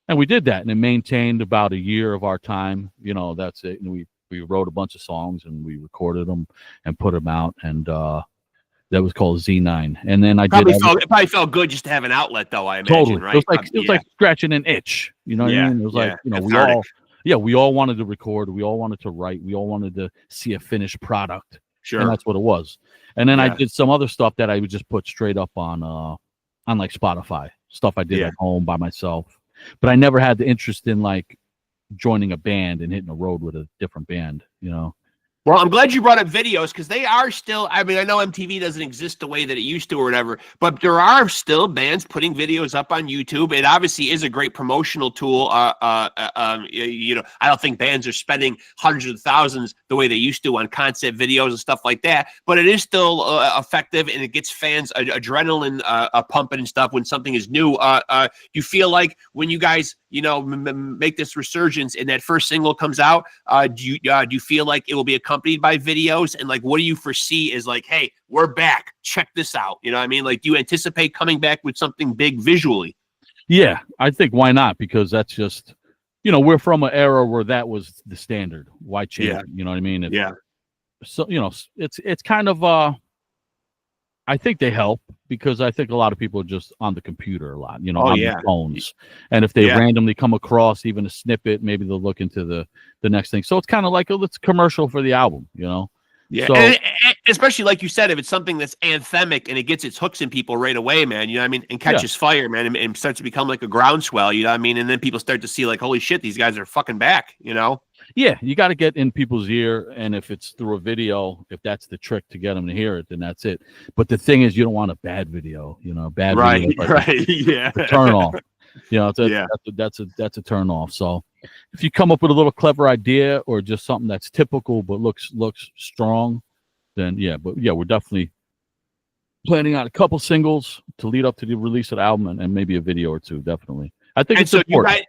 And we did that, and it maintained about a year of our time. That's it. And we wrote a bunch of songs and we recorded them and put them out, and that was called Z9. And then it probably felt good just to have an outlet, though. I imagine, totally. Right? It was like scratching an itch. You know what I mean? It was like we all wanted to record, we all wanted to write, we all wanted to see a finished product. Sure, and that's what it was. And then I did some other stuff that I would just put straight up on like Spotify, stuff I did at home by myself. But I never had the interest in like joining a band and hitting the road with a different band, Well, I'm glad you brought up videos, because they are still, I mean, I know MTV doesn't exist the way that it used to or whatever, but there are still bands putting videos up on YouTube. It obviously is a great promotional tool. I don't think bands are spending hundreds of thousands the way they used to on concept videos and stuff like that, but it is still effective, and it gets fans adrenaline pumping and stuff when something is new. You feel like when you guys, make this resurgence and that first single comes out, do you feel like it will be accompanied by videos? And like, what do you foresee is like, hey, we're back, check this out? You know what I mean? Like, do you anticipate coming back with something big visually? Yeah, I think why not? Because that's just, we're from an era where that was the standard. Why change it? You know what I mean? So, it's kind of, I think they help, because I think a lot of people are just on the computer a lot, on their phones. And if they randomly come across even a snippet, maybe they'll look into the next thing. So it's kind of like it's a commercial for the album, Yeah, So, and especially like you said, if it's something that's anthemic and it gets its hooks in people right away, man, you know what I mean, and catches fire, man, and starts to become like a groundswell, you know what I mean, and then people start to see like, holy shit, these guys are fucking back, Yeah, you got to get in people's ear, and if it's through a video, if that's the trick to get them to hear it, then that's it. But the thing is, you don't want a bad video, video, right, yeah, a turn off. That's a turn off. So if you come up with a little clever idea or just something that's typical but looks strong, then we're definitely planning on a couple singles to lead up to the release of the album, and maybe a video or two. Definitely, I think it's important.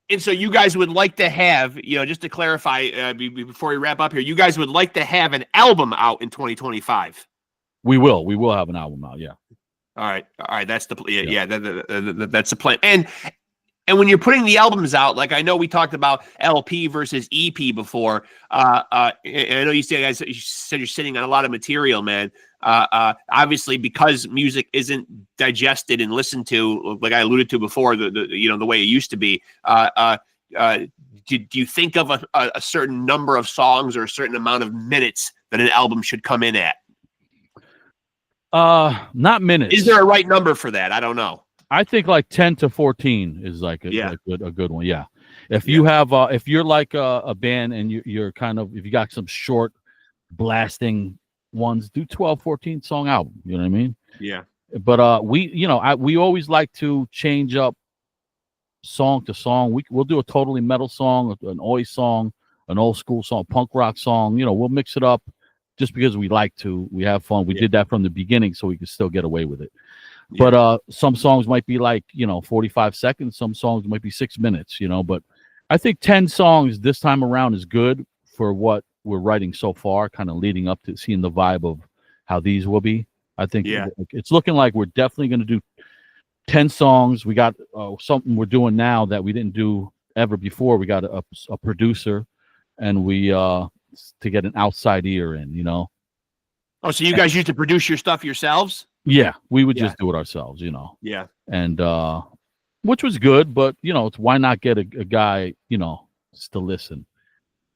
And so you guys would like to have, just to clarify before we wrap up here, you guys would like to have an album out in 2025. We will have an album out. Yeah. All right. That's the that's the plan. And when you're putting the albums out, like I know we talked about LP versus EP before. I know you said you're sitting on a lot of material, man. Obviously, because music isn't digested and listened to, like I alluded to before, the way it used to be. Do you think of a certain number of songs or a certain amount of minutes that an album should come in at? Not minutes. Is there a right number for that? I don't know. I think like 10 to 14 is like a good one. Yeah. If you have, if you're like a band and you're kind of, if you got some short blasting ones, do 12, 14 song album. You know what I mean? Yeah. But we always like to change up song to song. We'll do a totally metal song, an oi song, an old school song, punk rock song. We'll mix it up just because we like to. We have fun. We did that from the beginning so we could still get away with it. Yeah. But some songs might be like 45 seconds. Some songs might be 6 minutes. But I think 10 songs this time around is good for what we're writing so far, kind of leading up to seeing the vibe of how these will be. I think it's looking like we're definitely going to do 10 songs. We got something we're doing now that we didn't do ever before. We got a producer, and we to get an outside ear in. Oh, so you guys used to produce your stuff yourselves? Yeah, we would just do it ourselves. Yeah. And which was good, but it's why not get a guy to listen,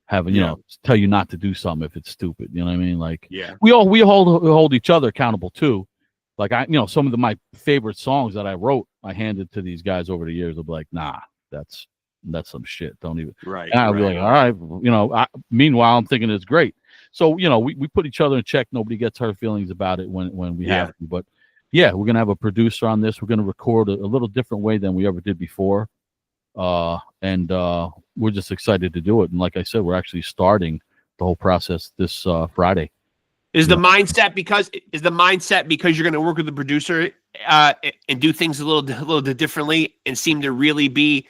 having tell you not to do something if it's stupid. You know what I mean? Like, we hold each other accountable too. Like some of my favorite songs that I wrote, I handed to these guys over the years. They'll be like, nah, that's some shit. Don't even. Right. And I'll be like, all right. Meanwhile, I'm thinking it's great. So, we put each other in check. Nobody gets hurt feelings about it when we have to. But yeah, we're going to have a producer on this. We're going to record a little different way than we ever did before. And we're just excited to do it. And like I said, we're actually starting the whole process this Friday. Is the mindset because you're going to work with the producer and do things a little differently and seem to really be,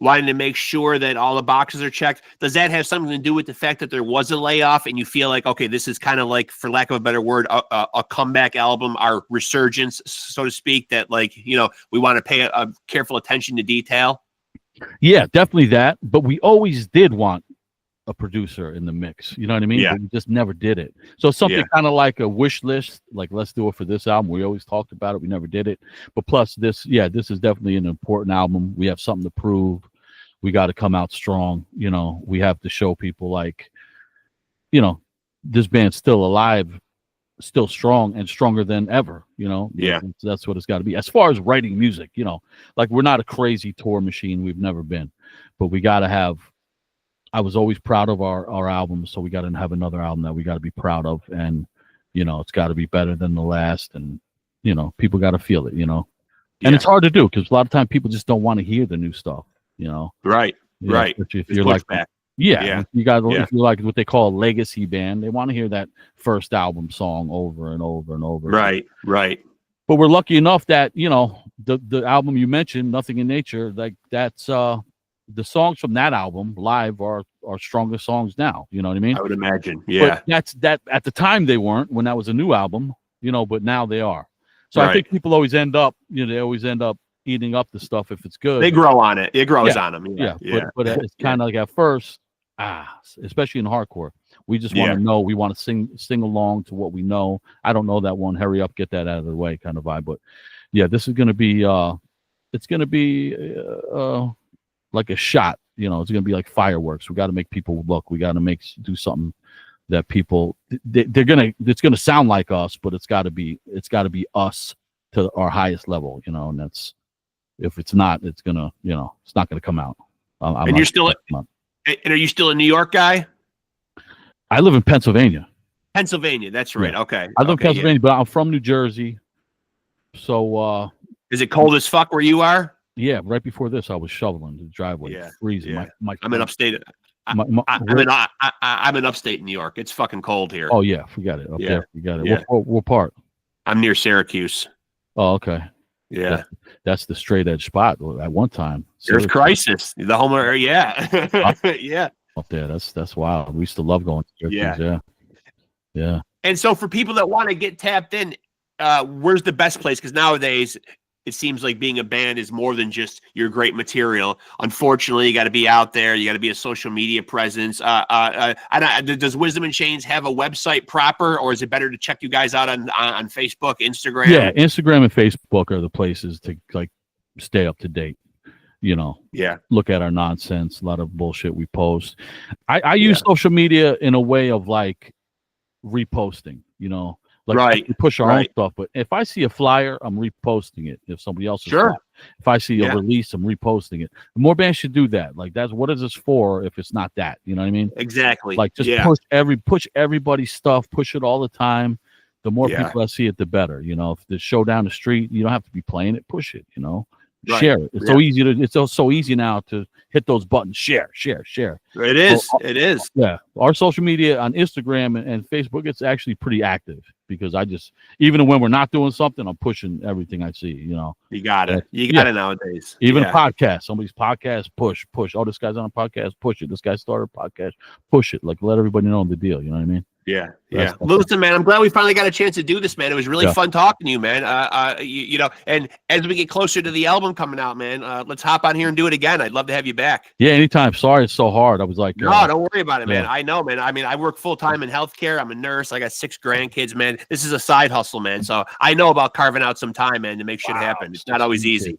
wanting to make sure that all the boxes are checked? Does that have something to do with the fact that there was a layoff and you feel like, okay, this is kind of like, for lack of a better word, a comeback album, our resurgence, so to speak, that we want to pay a careful attention to detail? Yeah, definitely that. But we always did want a producer in the mix, you know what I mean? Yeah. But we just never did it. So something kind of like a wish list, like let's do it for this album. We always talked about it. We never did it. But plus this is definitely an important album. We have something to prove. We got to come out strong. We have to show people like, this band's still alive, still strong and stronger than ever, Yeah. So that's what it's got to be. As far as writing music, like we're not a crazy tour machine. We've never been, but we got to have, I was always proud of our albums, so we got to have another album that we got to be proud of, and it's got to be better than the last, and people got to feel it, and it's hard to do because a lot of times people just don't want to hear the new stuff, Right. If you're like, you guys, if you're like what they call a legacy band, they want to hear that first album song over and over and over. Right. But we're lucky enough that the album you mentioned, Nothing in Nature, like that's the songs from that album live are our strongest songs now. You know what I mean? I would imagine. Yeah. But that at the time they weren't, when that was a new album, but now they are. So I think people always end up, they always end up eating up the stuff if it's good. They grow on it. It grows on them. Yeah. But it's kind of like at first, especially in hardcore, we just want to know, we want to sing along to what we know. I don't know that one. Hurry up, get that out of the way kind of vibe. But yeah, this is going to be, it's going to be, like a shot, it's going to be like fireworks. We got to make people look. We got to do something that people it's going to sound like us, but it's got to be us to our highest level, and that's, if it's not, it's going to, it's not going to come out. And you're still, and are you still a New York guy? I live in Pennsylvania. Pennsylvania. That's right. Yeah. Okay. I live in Pennsylvania, but I'm from New Jersey. So, is it cold as fuck where you are? Yeah, right before this, I was shoveling the driveway, freezing. Yeah. My I'm in upstate. I'm in upstate New York. It's fucking cold here. Oh yeah, forget it. Up there, forget it. What part? I'm near Syracuse. Oh, okay. Yeah, that's the straight edge spot at one time. There's Crisis, the home area. Yeah. Up there, that's wild. We used to love going to Syracuse. Yeah. And so for people that want to get tapped in, where's the best place? Because nowadays, it seems like being a band is more than just your great material. Unfortunately, you got to be out there. You got to be a social media presence. Does Wisdom and Chains have a website proper, or is it better to check you guys out on Facebook, Instagram? Yeah, Instagram and Facebook are the places to like stay up to date. Look at our nonsense, a lot of bullshit we post. I use social media in a way of like reposting. we push our own stuff. But if I see a flyer, I'm reposting it. If somebody else is if I see a release, I'm reposting it. More bands should do that. Like, that's what is this for if it's not that? You know what I mean? Exactly. Like, just push everybody's stuff, push it all the time. The more people that see it, the better. You know, if the show down the street, you don't have to be playing it. Push it. You know, share it. It's so easy to. It's so easy now to hit those buttons. Share. It is. So, it is. Yeah, our social media on Instagram and Facebook, it's actually pretty active because I just, even when we're not doing something, I'm pushing everything I see. You know, you got it. You got it nowadays. Even a podcast, somebody's podcast, push. Oh, this guy's on a podcast, push it. This guy started a podcast, push it. Like, let everybody know the deal. You know what I mean? Yeah. Listen, man, I'm glad we finally got a chance to do this, man. It was really fun talking to you, man. You know, and as we get closer to the album coming out, man, let's hop on here and do it again. I'd love to have you back. Yeah, anytime. Sorry it's so hard. I was like, no, don't worry about it, man. I know, man. I mean, I work full time in healthcare. I'm a nurse. I got 6 grandkids, man. This is a side hustle, man. So I know about carving out some time, man, to make shit happen. It's not always easy.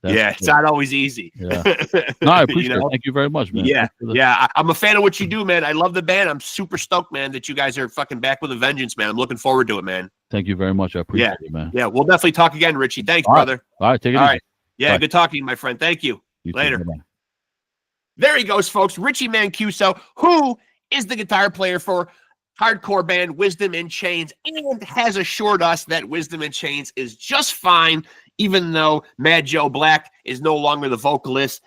It's not always easy. Yeah. No, I appreciate it. Thank you very much, man. Yeah. I'm a fan of what you do, man. I love the band. I'm super stoked, man, that you guys are fucking back with a vengeance, man. I'm looking forward to it, man. Thank you very much. I appreciate it, man. Yeah, we'll definitely talk again, Richie. Thanks, brother. All right, take it easy. Yeah, Bye. good talking to you, my friend. Thank you. Later. Too. There he goes, folks. Richie Mancuso, who is the guitar player for hardcore band Wisdom in Chains, and has assured us that Wisdom in Chains is just fine, even though Mad Joe Black is no longer the vocalist.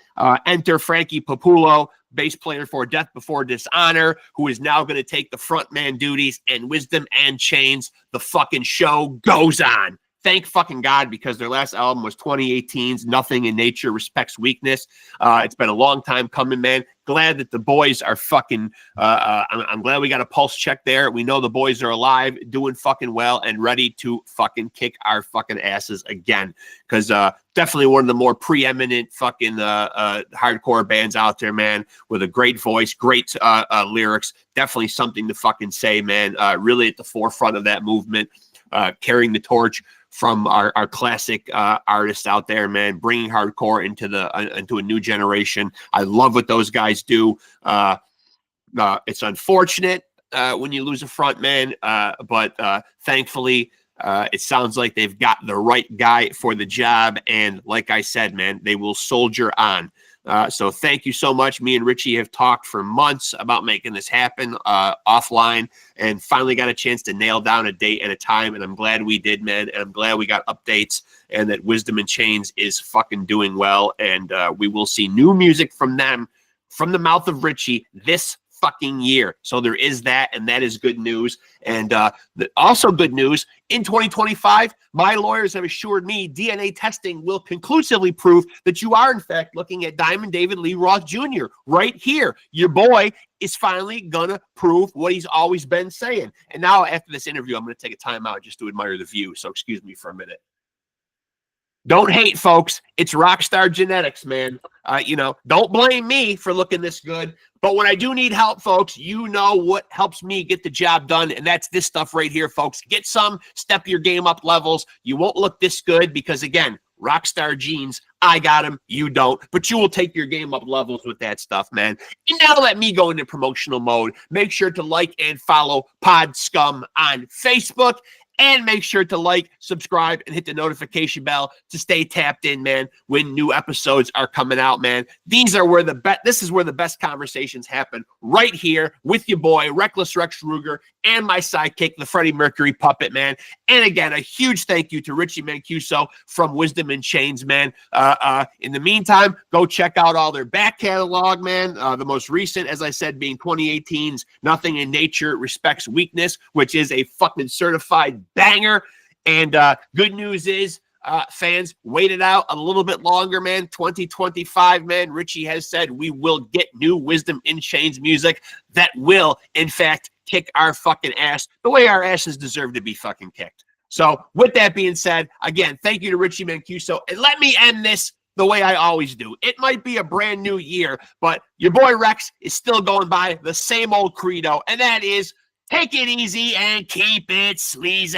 Enter Frankie Papulo, bass player for Death Before Dishonor, who is now going to take the frontman duties, and Wisdom and Chains, the fucking show goes on. Thank fucking God, because their last album was 2018's Nothing in Nature Respects Weakness. It's been a long time coming, man. Glad that the boys are fucking, I'm glad we got a pulse check there. We know the boys are alive, doing fucking well, and ready to fucking kick our fucking asses again. Because definitely one of the more preeminent fucking hardcore bands out there, man, with a great voice, great lyrics. Definitely something to fucking say, man. Really at the forefront of that movement, carrying the torch from our classic artists out there, man, bringing hardcore into a new generation. I love what those guys do. It's unfortunate when you lose a front man, but thankfully it sounds like they've got the right guy for the job. And like I said, man, they will soldier on. So thank you so much. Me and Richie have talked for months about making this happen offline, and finally got a chance to nail down a date and a time. And I'm glad we did, man. And I'm glad we got updates, and that Wisdom in Chains is fucking doing well. And we will see new music from them, from the mouth of Richie, this fucking year. So there is that, and that is good news. And also good news, in 2025, my lawyers have assured me DNA testing will conclusively prove that you are in fact looking at Diamond David Lee Roth Jr. right here. Your boy is finally gonna prove what he's always been saying. And now after this interview, I'm gonna take a time out just to admire the view. So excuse me for a minute. Don't hate, folks. It's rockstar genetics, man. Don't blame me for looking this good. But when I do need help, folks, you know what helps me get the job done, and that's this stuff right here, folks. Get some, step your game up levels. You won't look this good because, again, rockstar genes. I got them. You don't. But you will take your game up levels with that stuff, man. And now let me go into promotional mode. Make sure to like and follow Pod Scum on Facebook. And make sure to like, subscribe, and hit the notification bell to stay tapped in, man, when new episodes are coming out, man. This is where the best conversations happen, right here with your boy, Reckless Rex Ruger, and my sidekick, the Freddie Mercury puppet, man. And again, a huge thank you to Richie Mancuso from Wisdom in Chains, man. In the meantime, go check out all their back catalog, man. The most recent, as I said, being 2018's Nothing in Nature Respects Weakness, which is a fucking certified banger. And good news is, fans, wait it out a little bit longer, man. 2025, man. Richie has said we will get new Wisdom in Chains music that will, in fact, kick our fucking ass the way our asses deserve to be fucking kicked. So with that being said, again, thank you to Richie Mancuso. And let me end this the way I always do. It might be a brand new year, but your boy Rexx is still going by the same old credo, and that is take it easy and keep it sleazy.